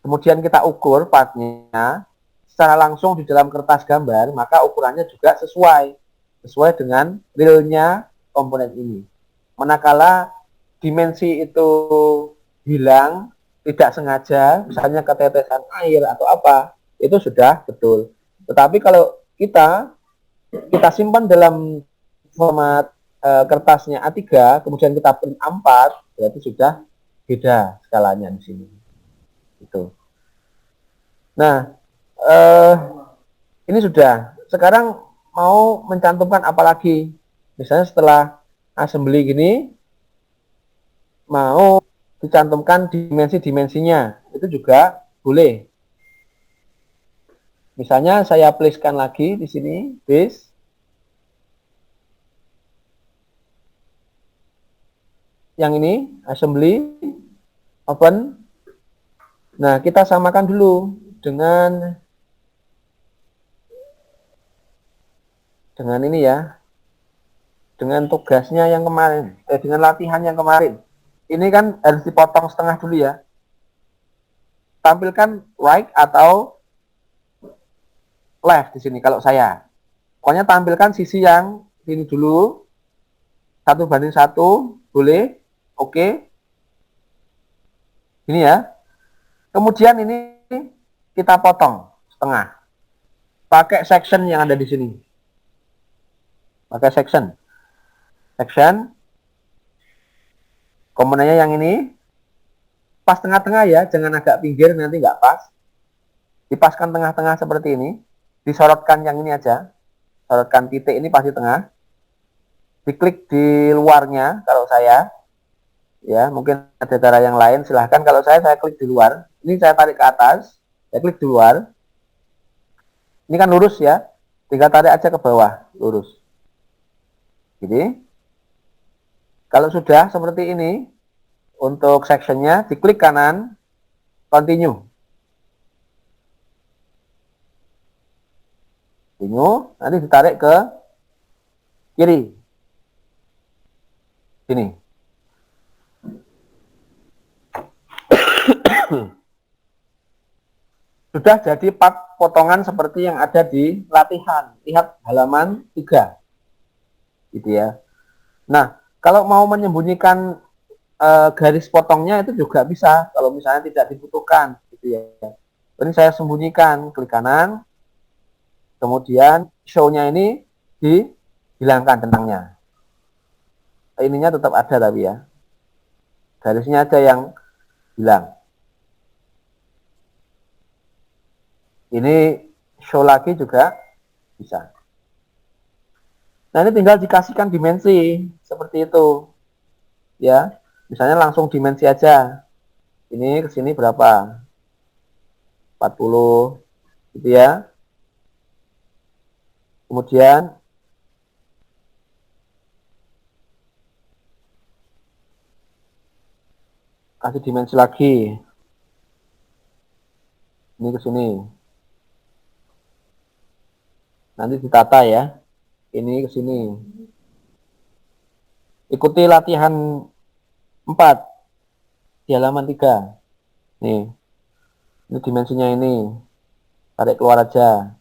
Kemudian kita ukur partnya secara langsung di dalam kertas gambar, maka ukurannya juga sesuai dengan realnya komponen ini. Manakala dimensi itu hilang, tidak sengaja, misalnya ketetesan air atau apa, itu sudah betul. Tetapi kalau kita simpan dalam format kertasnya A3, kemudian kita print A4, berarti sudah beda skalanya di sini. Itu. Nah, ini sudah. Sekarang mau mencantumkan apa lagi? Misalnya setelah assembly gini, mau dicantumkan dimensi-dimensinya, itu juga boleh. Misalnya saya placekan lagi di sini, base. Yang ini, assembly, open. Nah, kita samakan dulu dengan ini ya, dengan tugasnya yang kemarin, dengan latihan yang kemarin. Ini kan harus dipotong setengah dulu ya. Tampilkan right atau left di sini kalau saya. Pokoknya tampilkan sisi yang ini dulu. 1:1, boleh. Oke. Ini ya. Kemudian ini kita potong setengah. Pakai section yang ada di sini. Pakai section. Komponennya yang ini. Pas tengah-tengah ya, jangan agak pinggir, nanti nggak pas. Dipaskan tengah-tengah seperti ini. Disorotkan yang ini aja. Sorotkan titik ini pasti tengah. Diklik di luarnya kalau saya. Ya, mungkin ada cara yang lain, silahkan. Kalau saya klik di luar. Ini saya tarik ke atas. Saya klik di luar. Ini kan lurus ya. Tinggal tarik aja ke bawah, lurus. Jadi, kalau sudah seperti ini, untuk sectionnya, diklik kanan, continue. Nanti ditarik ke kiri. Sini. Sudah jadi part potongan seperti yang ada di latihan. Lihat halaman 3. Gitu ya. Nah, kalau mau menyembunyikan garis potongnya itu juga bisa kalau misalnya tidak dibutuhkan gitu ya. Ini saya sembunyikan, klik kanan, kemudian show-nya ini dihilangkan tentangnya. Ininya tetap ada tapi ya, garisnya aja yang hilang. Ini show lagi juga bisa. Nah, ini tinggal dikasihkan dimensi seperti itu ya. Misalnya langsung dimensi aja. Ini ke sini berapa? 40 gitu ya. Kemudian kasih dimensi lagi. Ini ke sini. Nanti ditata ya. Ini ke sini. Ikuti latihan 4 di halaman 3. Nih. Ini dimensinya ini. Tarik keluar aja.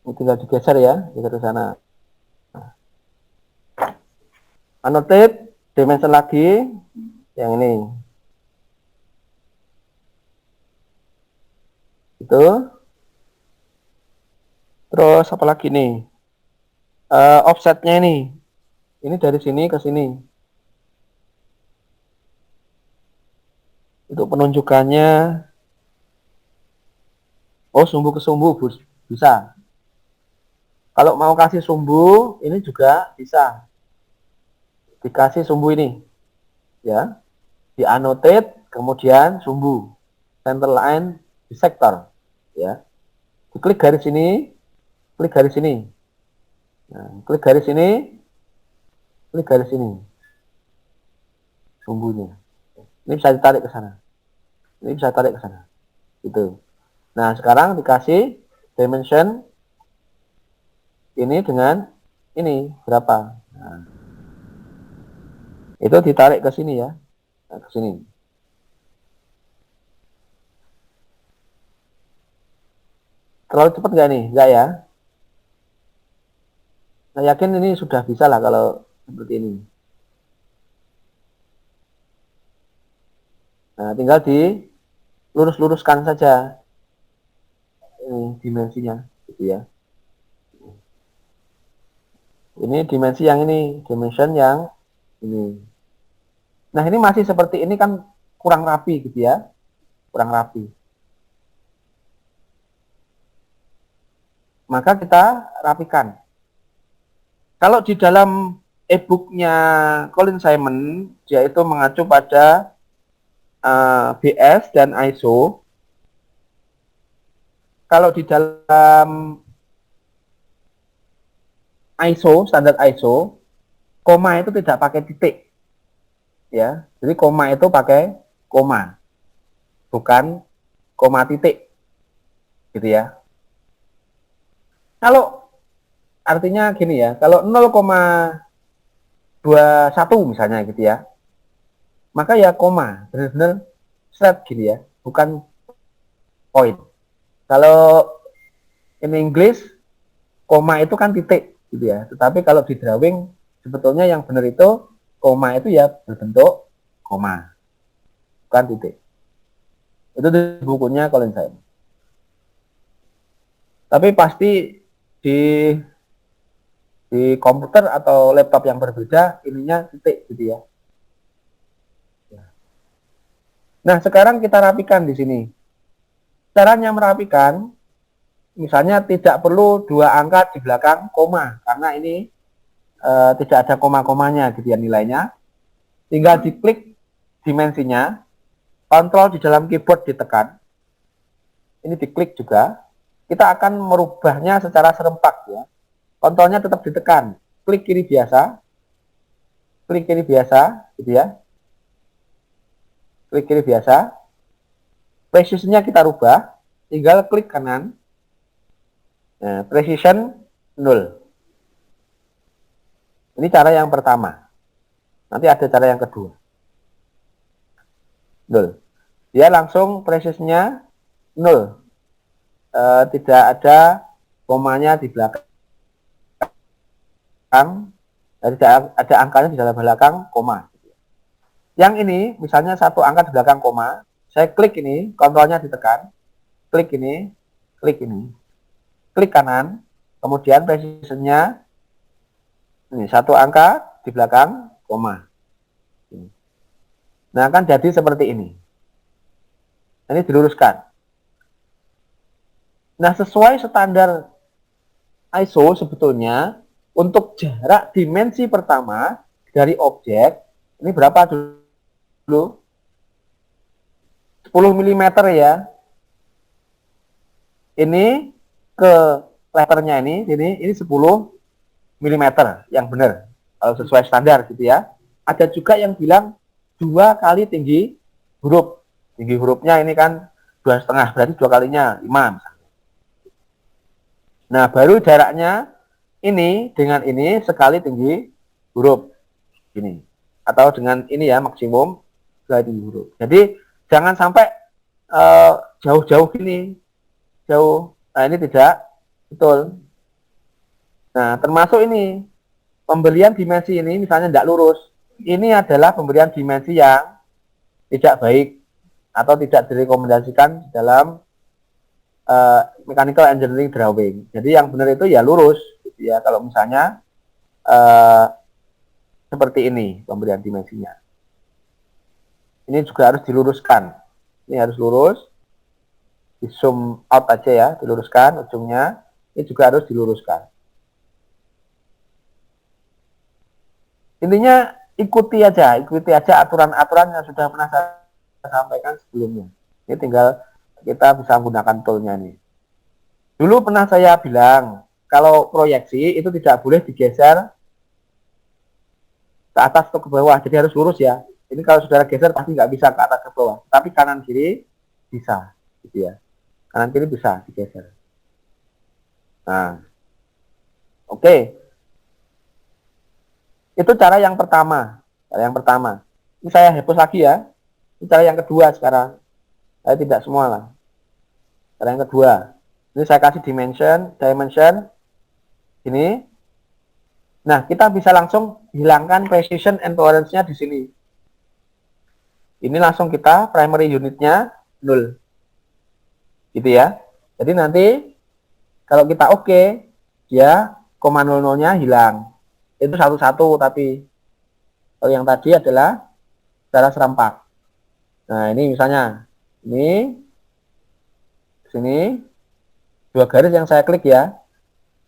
Ini tinggal digeser ya, geser ke sana. Annotate, dimensi lagi yang ini. Itu. Terus apa lagi nih? Offsetnya ini. Ini dari sini ke sini. Untuk penunjukannya, oh sumbu ke sumbu bisa. Kalau mau kasih sumbu, ini juga bisa. Dikasih sumbu ini, ya, di annotate, kemudian sumbu, center line, di sektor, ya. Diklik garis ini, klik garis ini, nah, klik garis ini, klik garis ini, sumbunya. Ini bisa ditarik ke sana, ini bisa tarik ke sana, gitu. Nah, sekarang dikasih dimension ini dengan ini berapa? Nah, itu ditarik ke sini ya, nah, ke sini. Terlalu cepat nggak nih? Nggak ya? Saya yakin ini sudah bisa lah kalau seperti ini. Nah, tinggal dilurus-luruskan saja ini dimensinya, gitu ya. Ini dimensi yang ini, dimension yang ini. Nah, ini masih seperti ini kan kurang rapi gitu ya, kurang rapi. Maka kita rapikan. Kalau di dalam e-booknya Colin Simon, dia itu mengacu pada BS dan ISO. Kalau di dalam ISO, standar ISO, koma itu tidak pakai titik. Ya, jadi koma itu pakai koma, bukan koma titik. Gitu ya. Kalau artinya gini ya, kalau 0,21 misalnya gitu ya, maka ya koma, benar-benar straight gitu ya, bukan point. Kalau in English, koma itu kan titik gitu ya, tetapi kalau di drawing sebetulnya yang benar itu koma itu ya berbentuk koma, bukan titik. Itu di bukunya Colin Simon. Tapi pasti di komputer atau laptop yang berbeda ininya titik gitu ya. Nah, sekarang kita rapikan di sini. Caranya merapikan, misalnya tidak perlu dua angka di belakang koma, karena ini tidak ada koma-komanya gitu ya nilainya. Tinggal diklik dimensinya, kontrol di dalam keyboard ditekan. Ini diklik juga. Kita akan merubahnya secara serempak ya. Kontrolnya tetap ditekan. Klik kiri biasa, klik kiri biasa, gitu ya. Klik kiri biasa. Precision-nya kita rubah, tinggal klik kanan. Nah, precision 0. Ini cara yang pertama. Nanti ada cara yang kedua. 0. Dia langsung precision-nya 0. Tidak ada komanya di belakang. Tidak ada angkanya di dalam belakang koma. Yang ini, misalnya satu angka di belakang koma, saya klik ini, kontrolnya ditekan, klik ini, klik kanan, kemudian precision-nya ini satu angka di belakang koma. Nah, akan jadi seperti ini. Ini diluruskan. Nah, sesuai standar ISO sebetulnya untuk jarak dimensi pertama dari objek ini berapa dulu? 10 mm ya. Ini ke letternya ini 10 mm yang benar kalau sesuai standar gitu ya. Ada juga yang bilang 2 kali tinggi huruf. Tinggi hurufnya ini kan 2,5, berarti 2 kalinya 5 misalnya. Nah, baru jaraknya ini dengan ini sekali tinggi huruf ini. Atau dengan ini ya maksimum sekali tinggi huruf. Jadi jangan sampai jauh-jauh gini. Jauh. Nah, ini tidak betul. Nah, termasuk ini pemberian dimensi ini misalnya tidak lurus. Ini adalah pemberian dimensi yang tidak baik atau tidak direkomendasikan dalam mechanical engineering drawing. Jadi yang benar itu ya lurus, gitu ya. Kalau misalnya seperti ini pemberian dimensinya. Ini juga harus diluruskan. Ini harus lurus. di zoom out aja ya, diluruskan ujungnya. Ini juga harus diluruskan. Intinya ikuti aja aturan-aturan yang sudah pernah saya sampaikan sebelumnya. Ini tinggal kita bisa menggunakan toolnya nih. Dulu pernah saya bilang, kalau proyeksi itu tidak boleh digeser ke atas atau ke bawah, jadi harus lurus ya. Ini kalau saudara geser pasti nggak bisa ke atas ke bawah, tapi kanan kiri bisa, gitu ya. Kanan kiri bisa digeser. Nah, oke. Itu cara yang pertama. Cara yang pertama. Ini saya hapus lagi ya. Ini cara yang kedua sekarang. Saya tidak semua lah. Cara yang kedua. Ini saya kasih dimension. Ini. Nah, kita bisa langsung hilangkan precision and tolerance-nya di sini. Ini langsung kita primary unitnya 0. Gitu ya. Jadi nanti kalau kita oke, dia koma 00-nya hilang. Itu satu-satu, tapi kalau yang tadi adalah secara serempak. Nah, ini misalnya ini sini 2 garis yang saya klik ya.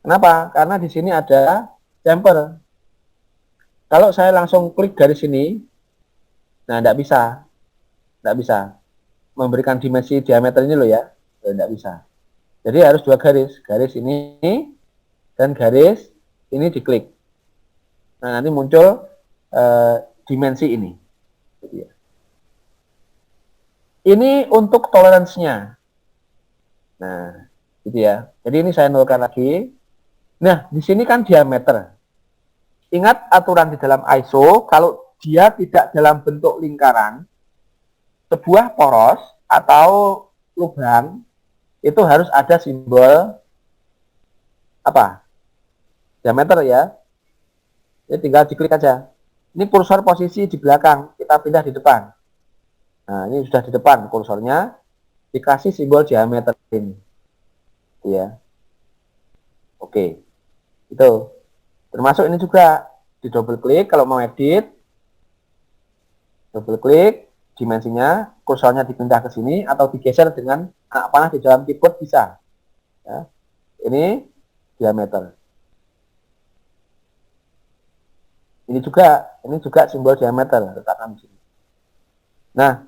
Kenapa? Karena di sini ada chamfer. Kalau saya langsung klik garis ini, nah tidak bisa memberikan dimensi diameter ini loh ya, tidak bisa. Jadi harus 2 garis ini dan garis ini diklik. Nah, nanti muncul dimensi ini. Ini untuk toleransinya. Nah, gitu ya. Jadi ini saya nolkan lagi. Nah, di sini kan diameter. Ingat aturan di dalam ISO, kalau dia tidak dalam bentuk lingkaran, sebuah poros atau lubang itu harus ada simbol apa? Diameter ya. Jadi tinggal diklik aja. Ini kursor posisi di belakang, kita pindah di depan. Nah, ini sudah di depan kursornya, dikasih simbol diameter ini. Ya. Oke. Itu. Termasuk ini juga di double klik kalau mau edit. Double klik, dimensinya, kursornya dipindah ke sini atau digeser dengan anak panah di dalam keyboard bisa. Ya. Ini diameter. Ini juga simbol diameter, letakkan di sini. Nah,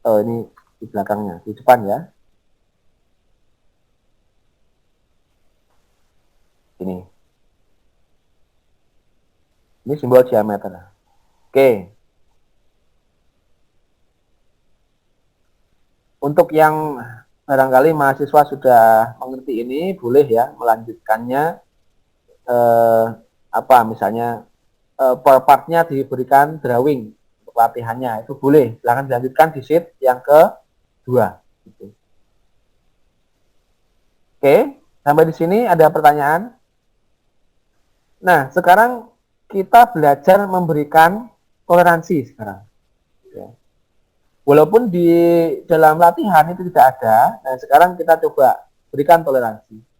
oh ini di belakangnya, di depan ya. Ini simbol diameter. Oke. Untuk yang barangkali mahasiswa sudah mengerti ini, boleh ya melanjutkannya. Misalnya per partnya diberikan drawing untuk latihannya, itu boleh. Silahkan dilanjutkan di sheet yang kedua. Gitu. Oke, sampai di sini ada pertanyaan? Nah, sekarang kita belajar memberikan toleransi sekarang. Ya. Walaupun di dalam latihan itu tidak ada, nah sekarang kita coba berikan toleransi.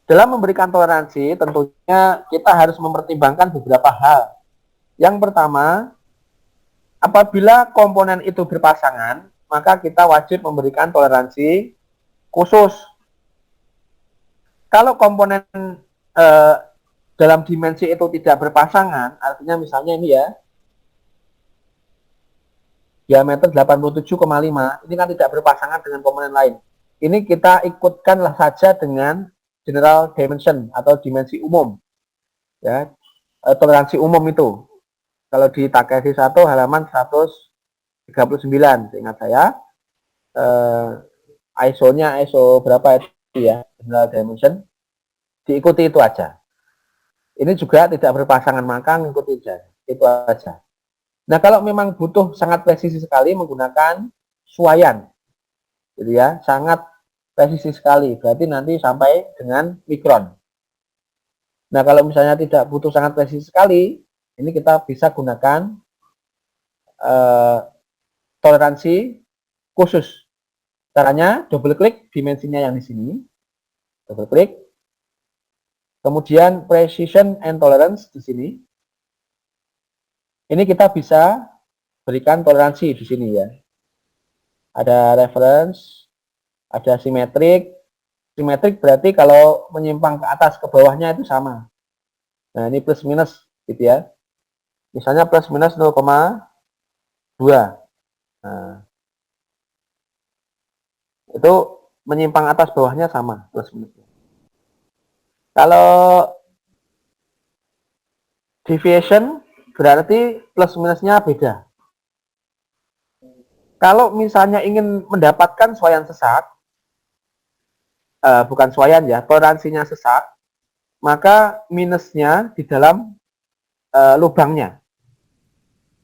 Dalam memberikan toleransi, tentunya kita harus mempertimbangkan beberapa hal. Yang pertama, apabila komponen itu berpasangan, maka kita wajib memberikan toleransi khusus. Kalau komponen dalam dimensi itu tidak berpasangan, artinya misalnya ini ya, diameter 87,5, ini kan tidak berpasangan dengan komponen lain. Ini kita ikutkanlah saja dengan general dimension atau dimensi umum. Ya, toleransi umum itu. Kalau di TKD 1 halaman 139, seingat saya. ISO-nya ISO berapa itu ya, general dimension. Diikuti itu aja. Ini juga tidak berpasangan, maka ngikuti aja. Itu aja. Nah, kalau memang butuh sangat presisi sekali menggunakan suayan, gitu ya, sangat presisi sekali, berarti nanti sampai dengan mikron. Nah, kalau misalnya tidak butuh sangat presisi sekali, ini kita bisa gunakan toleransi khusus. Caranya double klik dimensinya yang di sini, double klik, kemudian precision and tolerance di sini. Ini kita bisa berikan toleransi di sini ya. Ada reference, ada simetrik. Simetrik berarti kalau menyimpang ke atas ke bawahnya itu sama. Nah, ini plus minus gitu ya. Misalnya plus minus 0,2. Nah, itu menyimpang atas bawahnya sama plus minus. Kalau deviation berarti plus minusnya beda. Kalau misalnya ingin mendapatkan suaian sesat, bukan suaian ya, toleransinya sesat, maka minusnya di dalam lubangnya.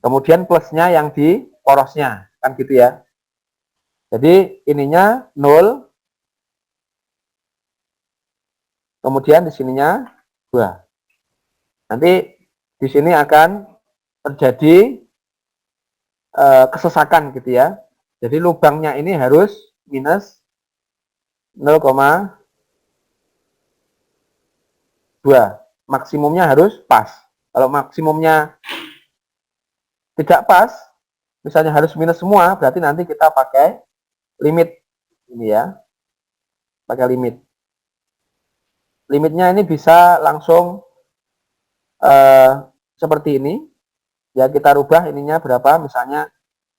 Kemudian plusnya yang di porosnya, kan gitu ya. Jadi ininya 0, kemudian di sininya 2. Nanti di sini akan terjadi kesesakan gitu ya. Jadi lubangnya ini harus minus 0,2. Maksimumnya harus pas. Kalau maksimumnya tidak pas, misalnya harus minus semua, berarti nanti kita pakai limit ini ya. Pakai limit. Limitnya ini bisa langsung seperti ini. Ya kita rubah ininya berapa, misalnya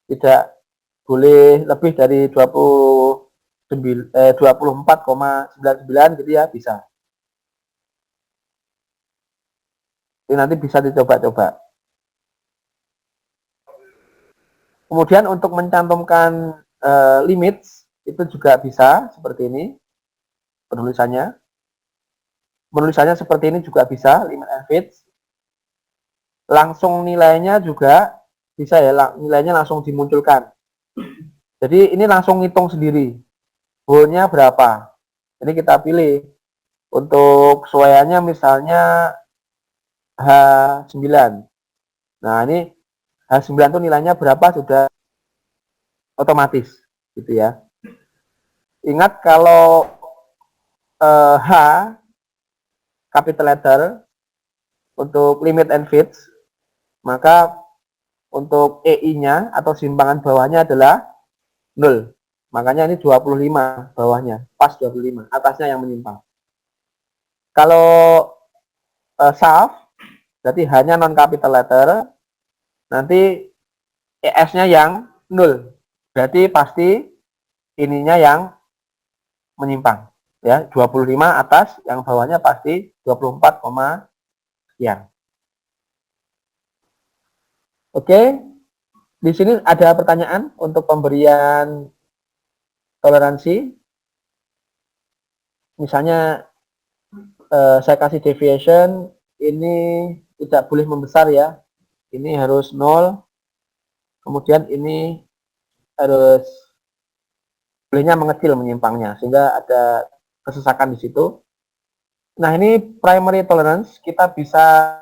tidak boleh lebih dari 24,99 gitu ya, bisa. Ini nanti bisa dicoba-coba. Kemudian untuk mencantumkan limit itu juga bisa seperti ini penulisannya. Penulisannya seperti ini juga bisa, limit and fits. Langsung nilainya juga bisa ya, nilainya langsung dimunculkan. Jadi ini langsung ngitung sendiri. Goalnya berapa? Ini kita pilih. Untuk suayanya misalnya H9. Nah, ini H9 itu nilainya berapa sudah otomatis gitu ya. Ingat kalau H capital letter untuk limit and fits, maka untuk EI-nya atau simpangan bawahnya adalah 0. Makanya ini 25 bawahnya, pas 25, atasnya yang menyimpang. Kalau SAF, berarti hanya non capital letter, nanti ES-nya yang 0. Berarti pasti ininya yang menyimpang. Ya, 25 atas, yang bawahnya pasti 24, sekian. Oke, di sini ada pertanyaan untuk pemberian toleransi. Misalnya saya kasih deviation, ini tidak boleh membesar ya. Ini harus 0, kemudian ini harus bolehnya mengecil menyimpangnya, sehingga ada kesesakan di situ. Nah, ini primary tolerance kita bisa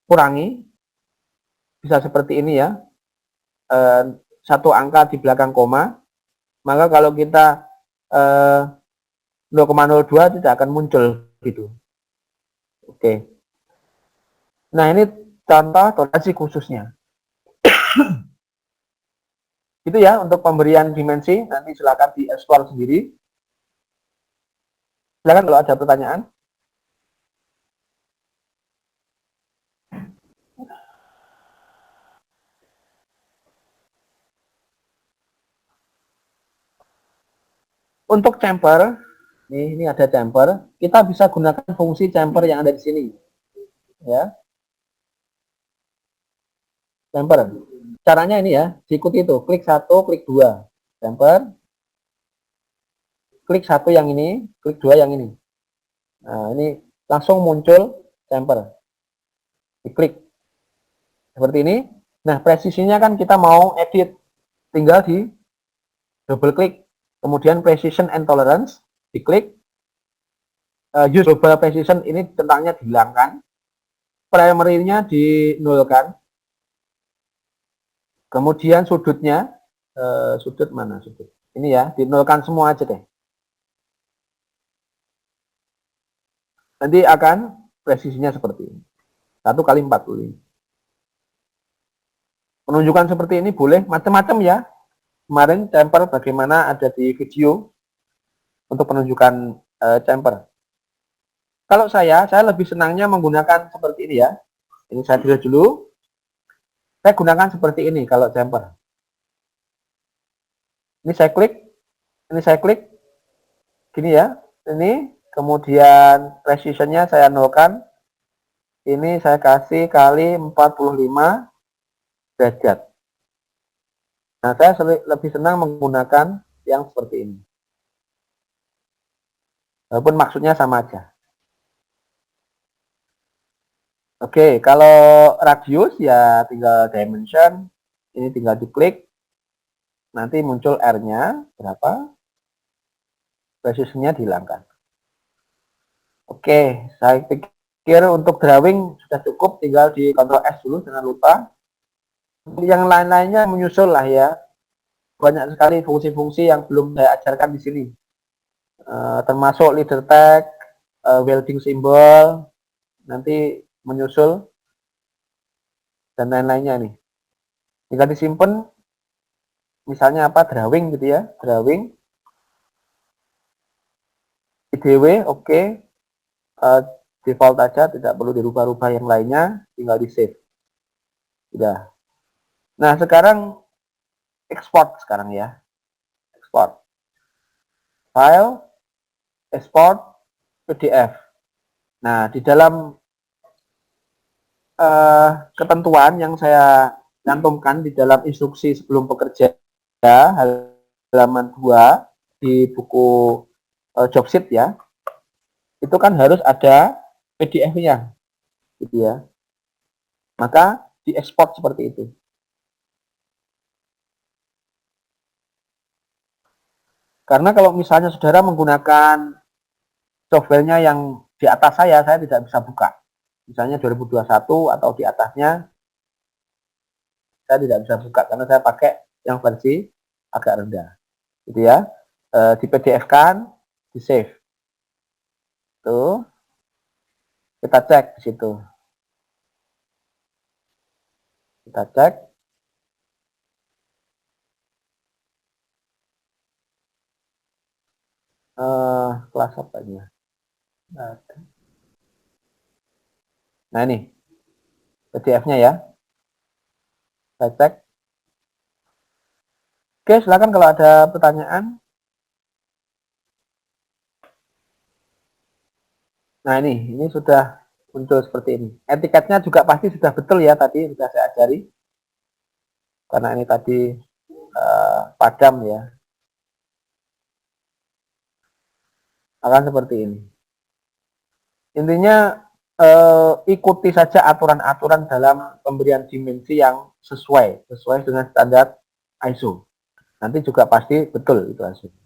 kurangi, bisa seperti ini ya, satu angka di belakang koma, maka kalau kita 0,02 tidak akan muncul gitu. Oke. Nah, ini contoh toleransi khususnya. Itu ya untuk pemberian dimensi, nanti silakan dieksplor sendiri. Silakan kalau ada pertanyaan. Untuk chamfer, ini ada chamfer, kita bisa gunakan fungsi chamfer yang ada di sini. Ya, chamfer. Caranya ini ya, diikuti itu, klik 1, klik 2. Chamfer. Klik 1 yang ini, klik 2 yang ini. Nah, ini langsung muncul chamfer. Diklik. Seperti ini. Nah, presisinya kan kita mau edit. Tinggal di double klik. Kemudian precision and tolerance. Diklik. Use global precision ini tentangnya dihilangkan. Primary-nya dinolkan. Kemudian sudutnya, sudut mana sudut? Ini ya, dinolkan semua aja deh. Nanti akan presisinya seperti ini. 1 kali 40. Penunjukan seperti ini boleh macam-macam ya. Kemarin chamfer bagaimana ada di video untuk penunjukan chamfer. Kalau saya lebih senangnya menggunakan seperti ini ya. Ini saya tulis dulu. Saya gunakan seperti ini kalau chamfer. Ini saya klik, gini ya. Ini kemudian precisionnya saya nolkan. Ini saya kasih kali 45 derajat. Nah, saya lebih senang menggunakan yang seperti ini. Walaupun maksudnya sama aja. Oke, kalau radius ya tinggal dimension. Ini tinggal diklik. Nanti muncul R-nya berapa. Precisionnya dihilangkan. Oke, saya pikir untuk drawing sudah cukup. Tinggal di Ctrl S dulu, jangan lupa. Yang lain-lainnya menyusul lah ya. Banyak sekali fungsi-fungsi yang belum saya ajarkan di sini. Termasuk leader tag, welding symbol, nanti menyusul, dan lain-lainnya nih. Tinggal disimpan, misalnya apa, drawing gitu ya, drawing, IDW, oke. Default aja, tidak perlu dirubah-rubah yang lainnya, tinggal di save. Sudah. Nah, sekarang export sekarang ya. Export. File, export, PDF. Nah, di dalam ketentuan yang saya cantumkan di dalam instruksi sebelum bekerja, halaman 2 di buku job sheet ya, itu kan harus ada PDF-nya, gitu ya. Maka diekspor seperti itu. Karena kalau misalnya saudara menggunakan softwarenya yang di atas saya tidak bisa buka. Misalnya 2021 atau di atasnya, saya tidak bisa buka karena saya pakai yang versi agak rendah. Gitu ya. Di PDF-kan, di save. Tuh. Kita cek di situ. Kita cek. Kelas apa ini? Nah ini PDF-nya ya. Saya cek. Oke, silakan kalau ada pertanyaan. Nah ini sudah muncul seperti ini. Etiketnya juga pasti sudah betul ya, tadi sudah saya ajari. Karena ini tadi padam ya. Akan seperti ini. Intinya ikuti saja aturan-aturan dalam pemberian dimensi yang sesuai dengan standar ISO. Nanti juga pasti betul itu hasilnya.